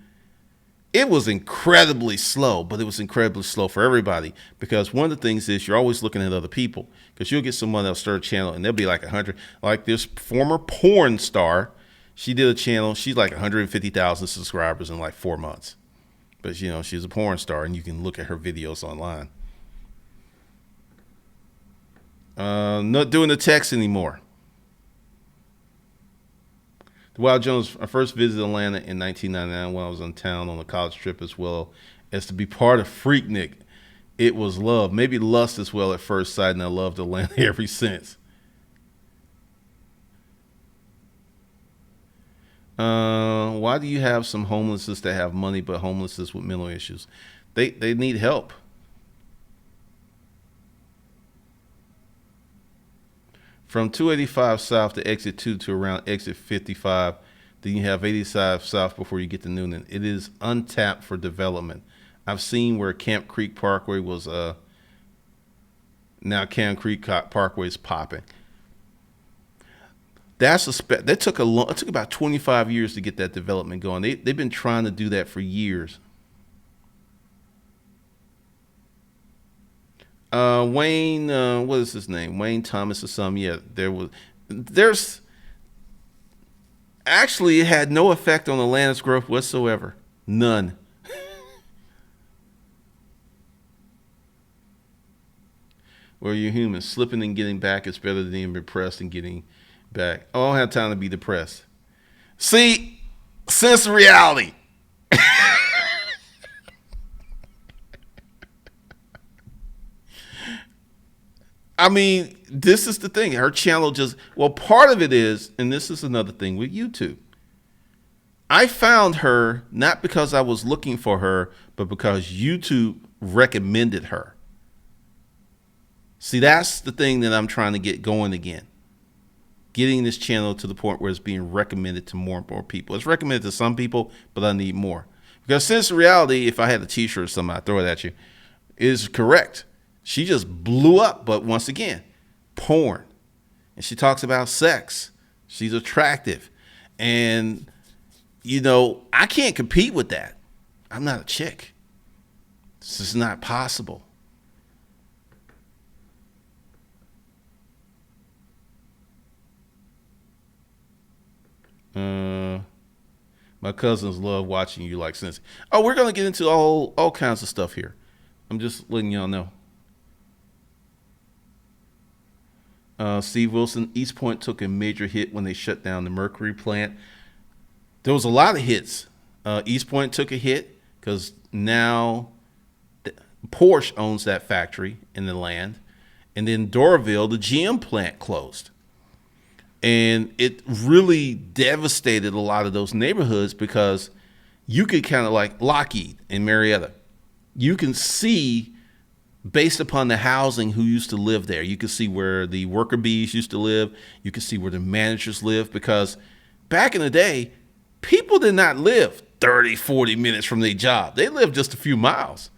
It was incredibly slow, but it was incredibly slow for everybody, because one of the things is you're always looking at other people, because you'll get someone that'll start a channel and they'll be like 100. Like this former porn star, she did a channel. She's like 150,000 subscribers in like 4 months. But, you know, she's a porn star, and you can look at her videos online. Not doing the text anymore. Dwight Jones, I first visited Atlanta in 1999 when I was in town on a college trip, as well as to be part of Freaknik. It was love, maybe lust as well at first sight, and I loved Atlanta ever since. Why do you have some homelessness that have money but homelessness with mental issues? They need help. From 285 South to exit 2 to around exit 55, then you have 85 South before you get to Noonan. It is untapped for development. I've seen where Camp Creek Parkway was, now Camp Creek Parkway is popping. That took it took about 25 years to get that development going. They've been trying to do that for years. Wayne, what is his name? Wayne Thomas or something. Yeah, there's actually, it had no effect on Atlanta's growth whatsoever. None. Well, you're human. Slipping and getting back is better than being depressed and getting back. Oh, I don't have time to be depressed. See, sense of reality. I mean, this is the thing. Her channel part of it is, and this is another thing with YouTube. I found her not because I was looking for her, but because YouTube recommended her. See, that's the thing that I'm trying to get going again. Getting this channel to the point where it's being recommended to more and more people. It's recommended to some people, but I need more. Because since reality, if I had a t-shirt or something, I'd throw it at you, is correct. She just blew up, but once again, porn. And she talks about sex. She's attractive. And, you know, I can't compete with that. I'm not a chick. This is not possible. My cousins love watching you like Cincy. Oh, we're going to get into all kinds of stuff here. I'm just letting y'all know. Steve Wilson, East Point took a major hit when they shut down the Mercury plant. There was a lot of hits. East Point took a hit because now Porsche owns that factory in the land. And then Doraville, the GM plant, closed. And it really devastated a lot of those neighborhoods, because you could kind of like Lockheed in Marietta. You can see, based upon the housing, who used to live there. You can see where the worker bees used to live. You can see where the managers live, because back in the day, people did not live 30, 40 minutes from their job. They lived just a few miles.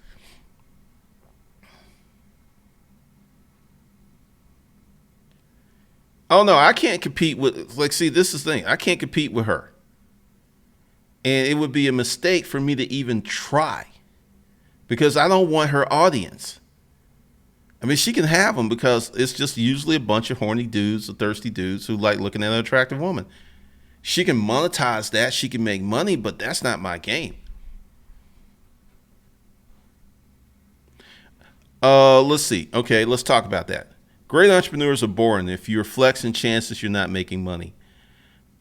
Oh, no, I can't compete with, like, see, this is the thing. I can't compete with her. And it would be a mistake for me to even try, because I don't want her audience. I mean, she can have them, because it's just usually a bunch of horny dudes or thirsty dudes who like looking at an attractive woman. She can monetize that. She can make money, but that's not my game. Let's see. Okay, let's talk about that. Great entrepreneurs are boring. If you're flexing chances, you're not making money.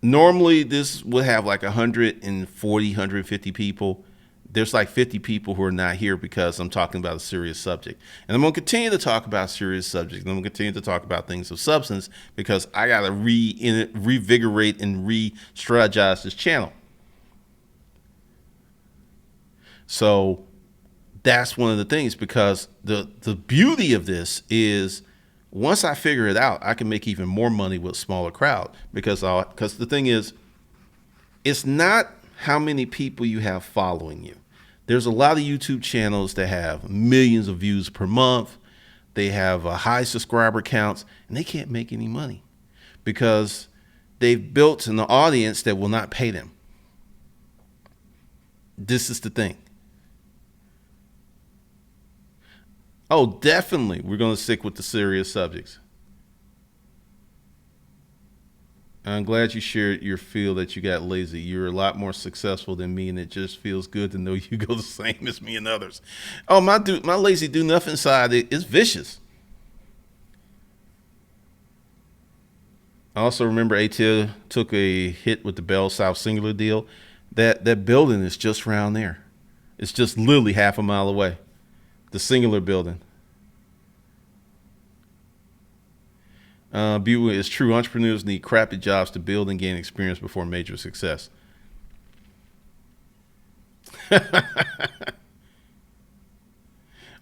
Normally this would have like 140, 150 people. There's like 50 people who are not here because I'm talking about a serious subject. And I'm going to continue to talk about serious subjects. And I'm going to continue to talk about things of substance because I got to revigorate and re-strategize this channel. So that's one of the things, because the beauty of this is once I figure it out, I can make even more money with a smaller crowd, because the thing is, it's not how many people you have following you. There's a lot of YouTube channels that have millions of views per month. They have high subscriber counts, and they can't make any money because they've built an audience that will not pay them. This is the thing. Oh, definitely, we're going to stick with the serious subjects. I'm glad you shared your feel that you got lazy. You're a lot more successful than me, and it just feels good to know you go the same as me and others. Oh, my lazy do nothing side is vicious. I also remember ATL took a hit with the Bell South Singular deal. That building is just around there. It's just literally half a mile away. The Singular building. Beauty is true. Entrepreneurs need crappy jobs to build and gain experience before major success.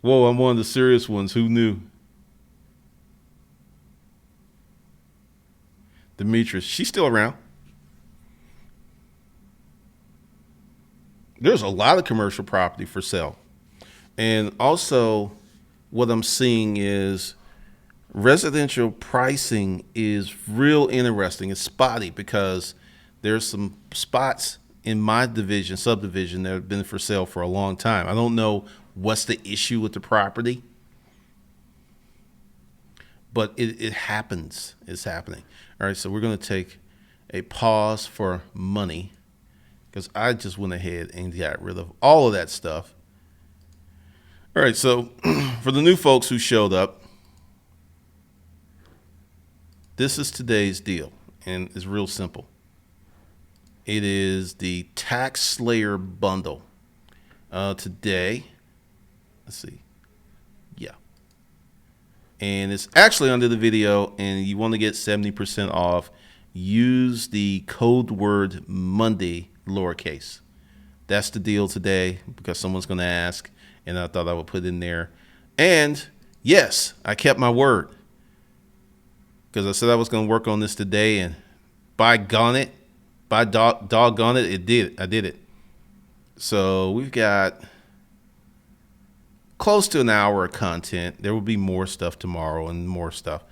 Whoa, I'm one of the serious ones. Who knew? Demetrius, she's still around. There's a lot of commercial property for sale. And also what I'm seeing is residential pricing is real interesting. It's spotty because there's some spots in my subdivision that have been for sale for a long time. I don't know what's the issue with the property, but it happens. It's happening. All right, so we're going to take a pause for money because I just went ahead and got rid of all of that stuff. All right, so for the new folks who showed up, this is today's deal, and it's real simple. It is the Tax Slayer bundle. Today, let's see. Yeah. And it's actually under the video, and you want to get 70% off. Use the code word Monday, lowercase. That's the deal today because someone's going to ask, and I thought I would put it in there. And yes, I kept my word because I said I was going to work on this today, and by doggone it, it did. I did it. So we've got close to an hour of content. There will be more stuff tomorrow and more stuff.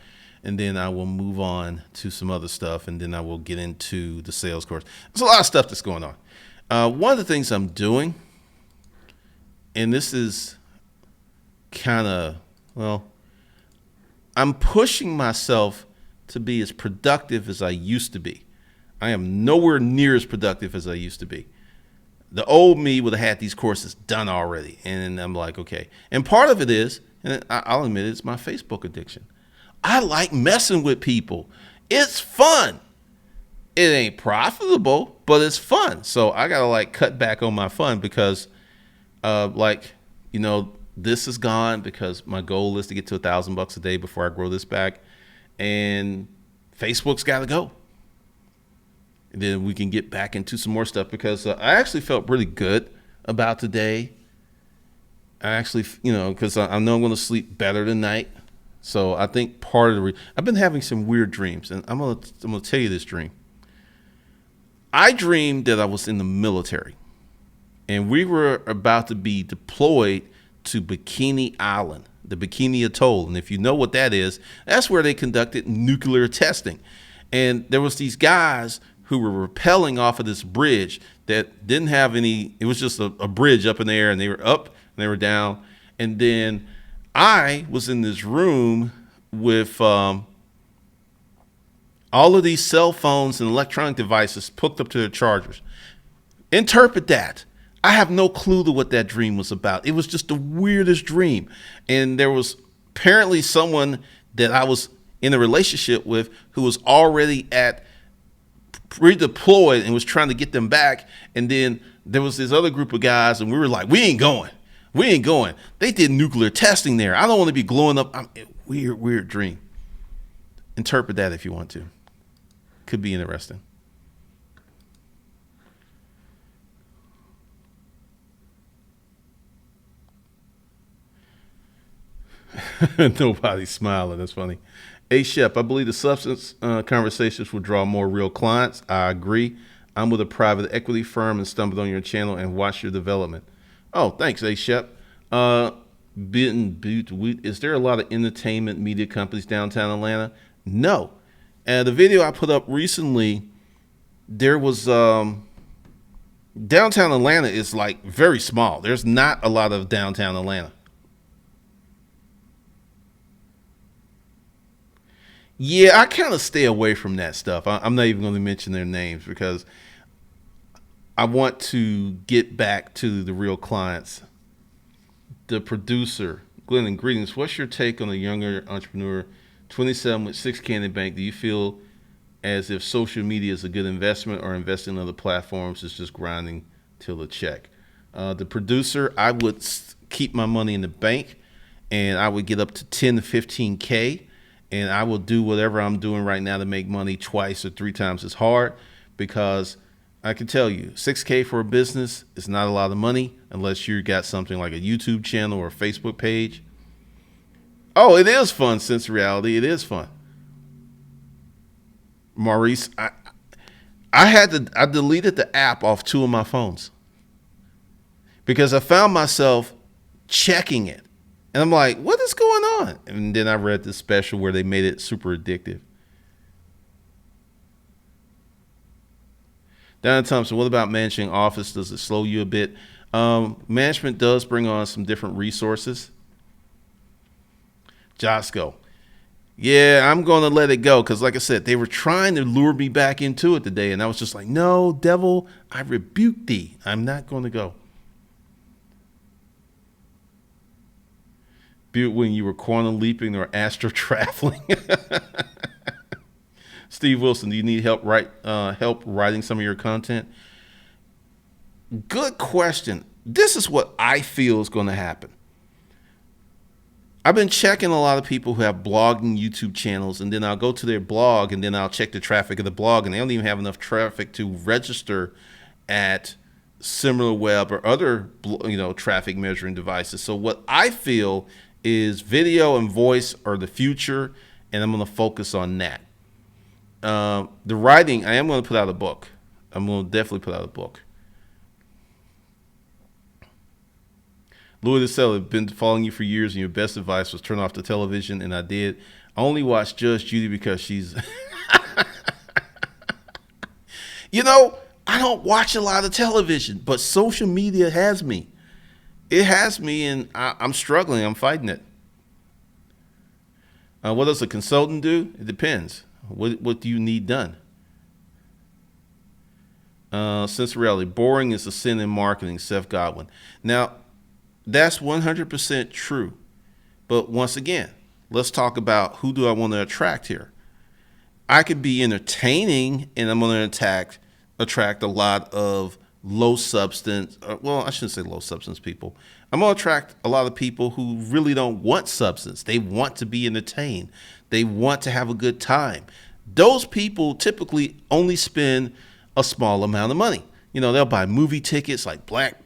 And then I will move on to some other stuff, and then I will get into the sales course. There's a lot of stuff that's going on. One of the things I'm doing, and this is kind of, well, I'm pushing myself to be as productive as I used to be. I am nowhere near as productive as I used to be. The old me would have had these courses done already. And I'm like, okay. And part of it is, and I'll admit it, it's my Facebook addiction. I like messing with people. It's fun. It ain't profitable, but it's fun. So I got to like cut back on my fun because this is gone because my goal is to get to $1,000 a day before I grow this back. And Facebook's got to go. And then we can get back into some more stuff because I actually felt really good about today. I actually, because I know I'm going to sleep better tonight. So I think part of I've been having some weird dreams, and I'm going to tell you this dream. I dreamed that I was in the military, and we were about to be deployed to Bikini Island, the Bikini Atoll. And if you know what that is, that's where they conducted nuclear testing. And there was these guys who were rappelling off of this bridge that didn't have any, it was just a bridge up in the air, and they were up and they were down. And then I was in this room with all of these cell phones and electronic devices hooked up to their chargers. Interpret that. I have no clue to what that dream was about. It was just the weirdest dream. And there was apparently someone that I was in a relationship with who was already at redeployed and was trying to get them back. And then there was this other group of guys, and we were like, we ain't going. We ain't going. They did nuclear testing there. I don't want to be glowing up. Weird dream. Interpret that if you want to. Could be interesting. Nobody's smiling. That's funny. Hey, Shep, I believe the substance conversations will draw more real clients. I agree. I'm with a private equity firm and stumbled on your channel and watched your development. Oh, thanks, A Shep. Is there a lot of entertainment media companies downtown Atlanta? No. The video I put up recently, there was downtown Atlanta is like very small. There's not a lot of downtown Atlanta. Yeah, I kind of stay away from that stuff. I'm not even going to mention their names because I want to get back to the real clients. The producer, Glennon, greetings. What's your take on a younger entrepreneur, 27 with 6K in the bank? Do you feel as if social media is a good investment or investing in other platforms is just grinding till the check? The producer, I would keep my money in the bank and I would get up to 10 to 15K. And I will do whatever I'm doing right now to make money twice or three times as hard, because I can tell you 6K for a business is not a lot of money unless you got something like a YouTube channel or a Facebook page. Oh, it is fun, Sense Reality. It is fun. Maurice, I deleted the app off 2 of my phones because I found myself checking it. And I'm like, what is going on? And then I read this special where they made it super addictive. Donna Thompson, what about managing office? Does it slow you a bit? Management does bring on some different resources. Josco, yeah, I'm going to let it go because, like I said, they were trying to lure me back into it today. And I was just like, no, devil, I rebuke thee. I'm not going to go. When you were quantum leaping or astro traveling. Steve Wilson, do you need help writing some of your content? Good question. This is what I feel is going to happen. I've been checking a lot of people who have blogging YouTube channels, and then I'll go to their blog and then I'll check the traffic of the blog, and they don't even have enough traffic to register at SimilarWeb or other traffic measuring devices. So what I feel is video and voice are the future, and I'm going to focus on that. The writing, I am going to put out a book. I'm going to definitely put out a book. Louis DeSella, I've been following you for years, and your best advice was turn off the television, and I did. I only watch Judge Judy because she's... I don't watch a lot of television, but social media has me. It has me, and I'm struggling. I'm fighting it. What does a consultant do? It depends. What do you need done? Sense Reality, boring is a sin in marketing, Seth Godwin. Now, that's 100% true. But once again, let's talk about who do I want to attract here. I could be entertaining, and I'm going to attract a lot of low substance, I shouldn't say low substance people. I'm going to attract a lot of people who really don't want substance. They want to be entertained. They want to have a good time. Those people typically only spend a small amount of money. They'll buy movie tickets like Black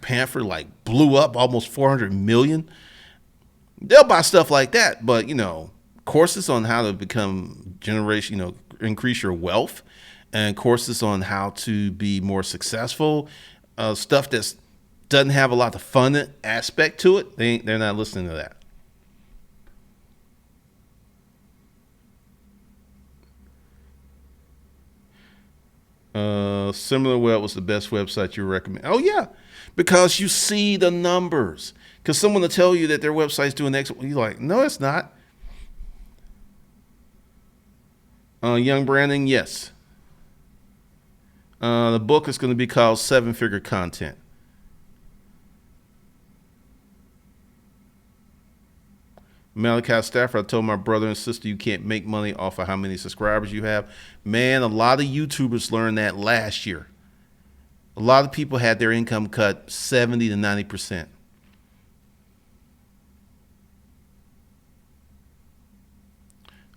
Panther, like blew up almost 400 million. They'll buy stuff like that. But, courses on how to become increase your wealth, and courses on how to be more successful, stuff that doesn't have a lot of fun aspect to it, they're not listening to that. SimilarWeb was the best website you recommend. Oh, yeah, because you see the numbers. Because someone will tell you that their website's doing X, you're like, no, it's not. Young Branding, yes. The book is going to be called 7-Figure Content. Malachi Stafford, I told my brother and sister you can't make money off of how many subscribers you have. Man, a lot of YouTubers learned that last year. A lot of people had their income cut 70 to 90%.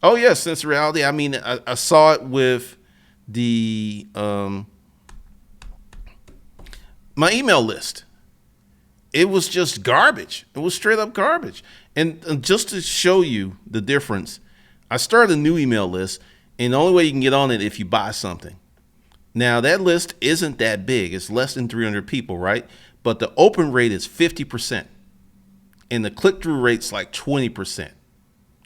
Oh, yeah, sense of reality. I mean, I saw it with the my email list. It was just garbage. It was straight up garbage. And just to show you the difference, I started a new email list, and the only way you can get on it if you buy something. Now, that list isn't that big. It's less than 300 people, right? But the open rate is 50%, and the click-through rate's like 20%.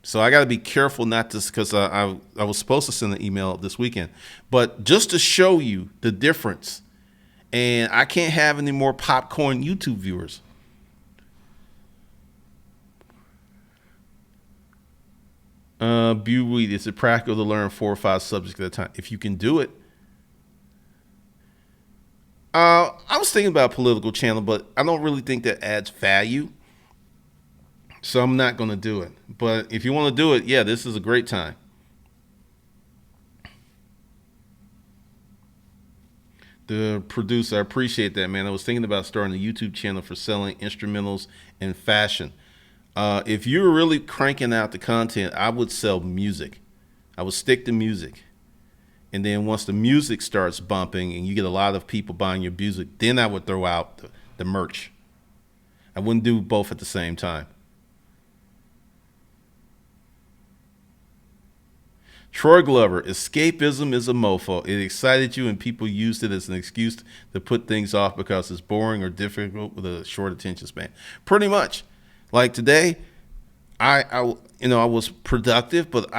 So I got to be careful not just because I was supposed to send an email this weekend, but just to show you the difference. And I can't have any more popcorn YouTube viewers. Buweed, is it practical to learn 4 or 5 subjects at a time? If you can do it. I was thinking about a political channel, but I don't really think that adds value. So I'm not going to do it. But if you want to do it, yeah, this is a great time. The producer, I appreciate that, man. I was thinking about starting a YouTube channel for selling instrumentals and fashion. If you were really cranking out the content, I would sell music. I would stick to music. And then once the music starts bumping and you get a lot of people buying your music, then I would throw out the merch. I wouldn't do both at the same time. Troy Glover, escapism is a mofo. It excited you and people used it as an excuse to put things off because it's boring or difficult with a short attention span. Pretty much. Like today, I was productive, but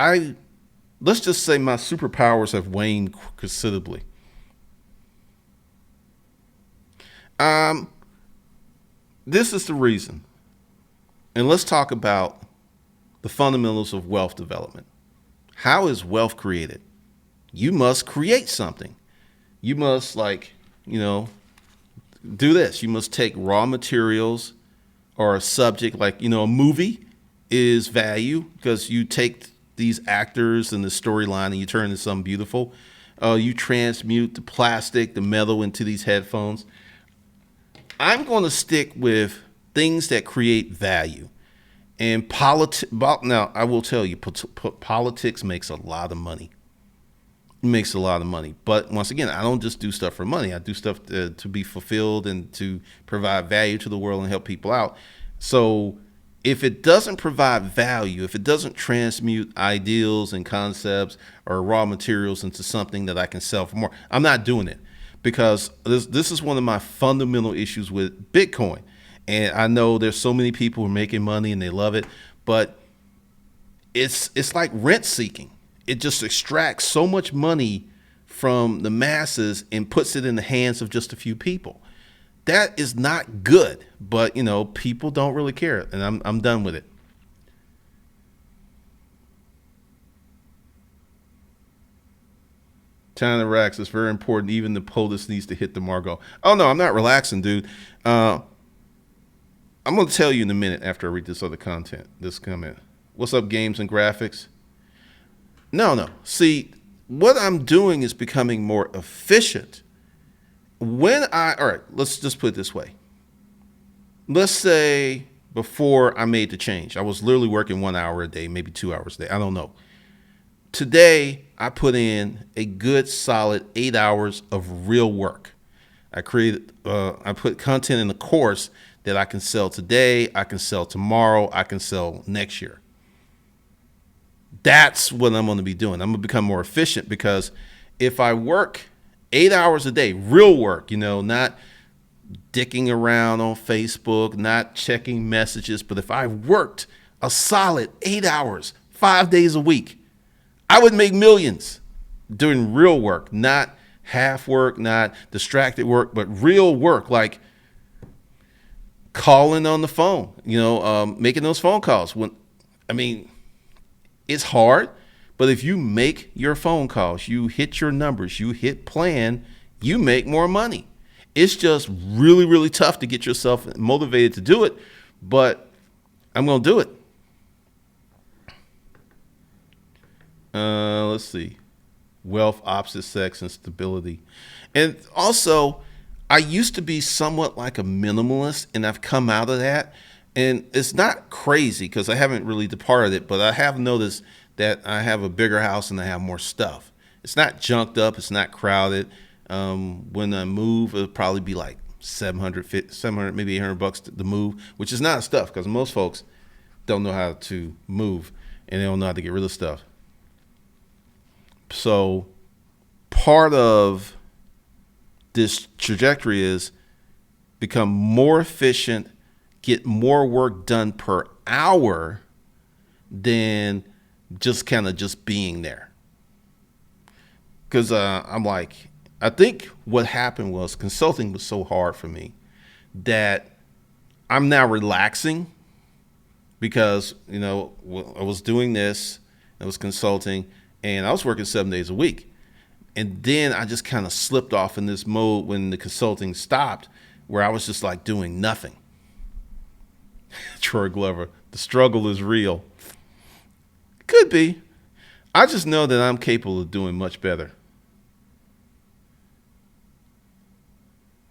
let's just say my superpowers have waned considerably. This is the reason. And let's talk about the fundamentals of wealth development. How is wealth created? You must create something. You must do this. You must take raw materials or a subject like, a movie is value because you take these actors and the storyline and you turn it into something beautiful. You transmute the plastic, the metal into these headphones. I'm going to stick with things that create value. And now I will tell you, politics makes a lot of money. It makes a lot of money. But once again, I don't just do stuff for money. I do stuff to be fulfilled and to provide value to the world and help people out. So if it doesn't provide value, if it doesn't transmute ideals and concepts or raw materials into something that I can sell for more, I'm not doing it, because this is one of my fundamental issues with Bitcoin. And I know there's so many people who are making money and they love it, but it's like rent seeking. It just extracts so much money from the masses and puts it in the hands of just a few people. That is not good, but people don't really care, and I'm done with it. Time to relax. It's very important. Even the POTUS needs to hit the Margot. Oh no, I'm not relaxing, dude. I'm going to tell you in a minute after I read this comment. What's up, games and graphics? No. See, what I'm doing is becoming more efficient. All right, let's just put it this way. Let's say before I made the change, I was literally working 1 hour a day, maybe 2 hours a day. I don't know. Today, I put in a good solid 8 hours of real work. I put content in the course that I can sell today, I can sell tomorrow, I can sell next year. That's what I'm going to be doing. I'm going to become more efficient, because if I work 8 hours a day, real work, not dicking around on Facebook, not checking messages, but if I worked a solid 8 hours, 5 days a week, I would make millions doing real work, not half work, not distracted work, but real work, like calling on the phone, making those phone calls. It's hard, but if you make your phone calls, you hit your numbers, you hit plan, you make more money. It's just really, really tough to get yourself motivated to do it, but I'm going to do it. Let's see. Wealth, opposite sex, and stability. And also, I used to be somewhat like a minimalist, and I've come out of that. And it's not crazy because I haven't really departed it, but I have noticed that I have a bigger house and I have more stuff. It's not junked up. It's not crowded. When I move, it'll probably be like 700, maybe $800 to move, which is not stuff because most folks don't know how to move and they don't know how to get rid of stuff. So part of this trajectory is become more efficient, get more work done per hour than just kind of just being there. Because I'm like, I think what happened was consulting was so hard for me that I'm now relaxing because, you know, I was doing this, I was consulting, and I was working 7 days a week. And then I just kind of slipped off in this mode when the consulting stopped, where I was just like doing nothing. Troy Glover, the struggle is real. Could be. I just know that I'm capable of doing much better.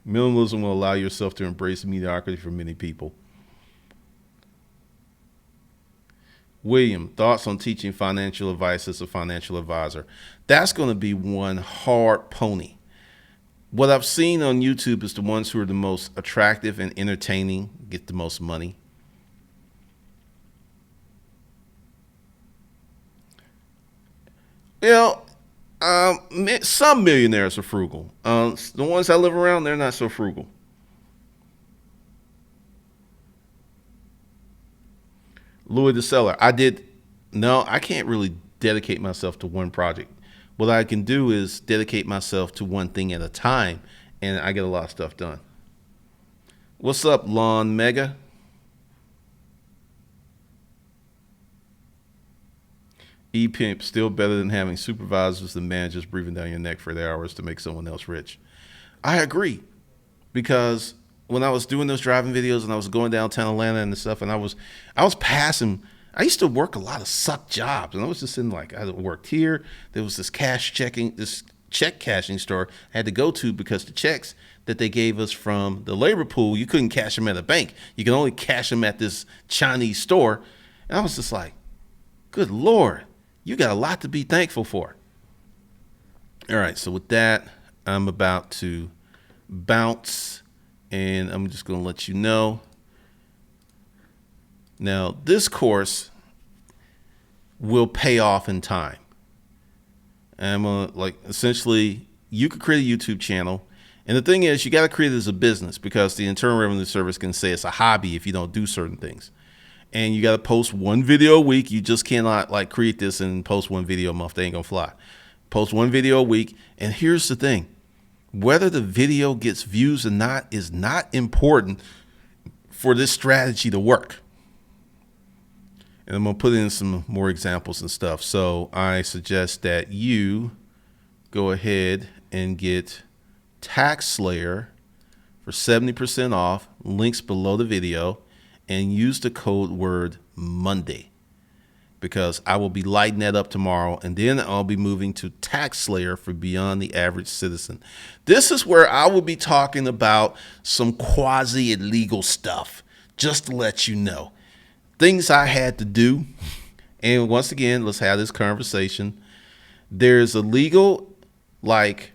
Minimalism will allow yourself to embrace mediocrity for many people. William, thoughts on teaching financial advice as a financial advisor? That's going to be one hard pony. What I've seen on YouTube is the ones who are the most attractive and entertaining get the most money. You know, some millionaires are frugal. The ones I live around, they're not so frugal. Louis the Seller. I can't really dedicate myself to one project. What I can do is dedicate myself to one thing at a time, and I get a lot of stuff done. What's up, Lawn Mega? E-pimp, still better than having supervisors and managers breathing down your neck for their hours to make someone else rich. I agree, because when I was doing those driving videos and I was going downtown Atlanta and stuff, and I was passing. I used to work a lot of suck jobs, and I was just in like I worked here. There was this check cashing store I had to go to because the checks that they gave us from the labor pool, you couldn't cash them at a bank. You can only cash them at this Chinese store, and I was just like, good Lord. You got a lot to be thankful for. All right, so with that, I'm about to bounce, and I'm just going to let you know. Now, this course will pay off in time. And I'm going to, essentially, you could create a YouTube channel. And the thing is, you got to create it as a business because the Internal Revenue Service can say it's a hobby if you don't do certain things. And you got to post one video a week. You just cannot create this and post one video a month. They ain't going to fly. Post one video a week. And here's the thing. Whether the video gets views or not is not important for this strategy to work. And I'm going to put in some more examples and stuff. So I suggest that you go ahead and get Tax Slayer for 70% off. Links below the video. And use the code word Monday because I will be lighting that up tomorrow. And then I'll be moving to Tax Slayer for Beyond the Average Citizen. This is where I will be talking about some quasi illegal stuff, just to let you know. Things I had to do. And once again, let's have this conversation. There's illegal, raping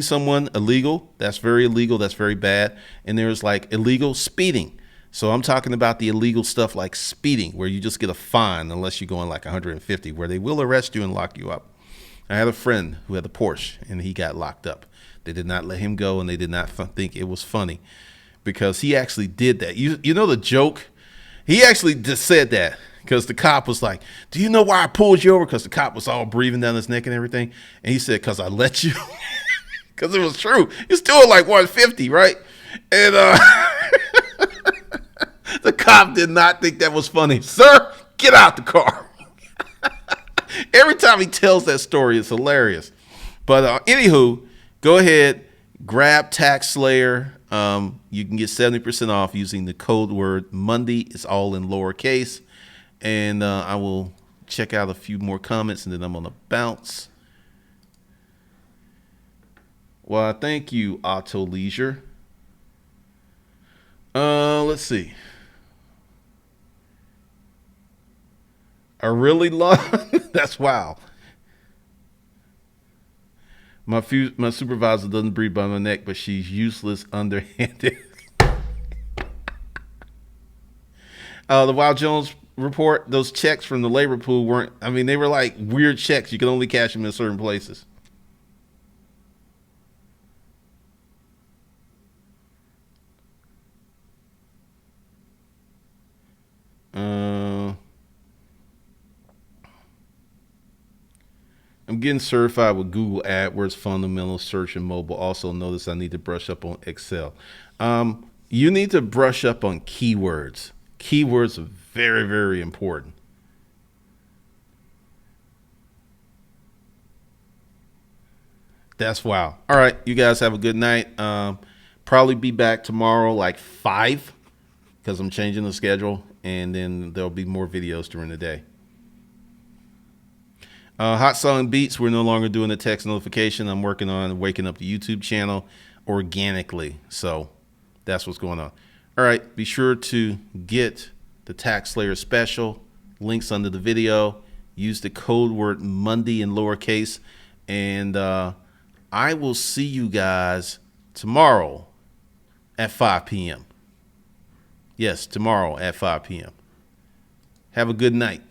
someone illegal. That's very illegal. That's very bad. And there's illegal speeding. So I'm talking about the illegal stuff like speeding, where you just get a fine unless you're going 150, where they will arrest you and lock you up. I had a friend who had a Porsche, and he got locked up. They did not let him go, and they did not think it was funny because he actually did that. You know the joke? He actually just said that because the cop was like, do you know why I pulled you over? Because the cop was all breathing down his neck and everything. And he said, because I let you. Because it was true. You're still 150, right? And the cop did not think that was funny. Sir, get out the car. Every time he tells that story, it's hilarious. But anywho, go ahead, grab Tax Slayer. You can get 70% off using the code word Monday. It's all in lowercase. And I will check out a few more comments and then I'm gonna bounce. Well, thank you, Auto Leisure. Let's see. A really long. That's wow. My supervisor doesn't breathe by my neck, but she's useless, underhanded. The Wild Jones report, those checks from the labor pool weren't. I mean, they were like weird checks. You can only cash them in certain places. I'm getting certified with Google AdWords, fundamental search, and mobile. Also, notice I need to brush up on Excel. You need to brush up on keywords. Keywords are very, very important. That's wow. All right, you guys have a good night. Probably be back tomorrow like 5 because I'm changing the schedule, and then there'll be more videos during the day. Hot Selling Beats, we're no longer doing the text notification. I'm working on waking up the YouTube channel organically. So that's what's going on. All right, be sure to get the Tax Slayer special. Links under the video. Use the code word Monday in lowercase. And I will see you guys tomorrow at 5 p.m. Yes, tomorrow at 5 p.m. Have a good night.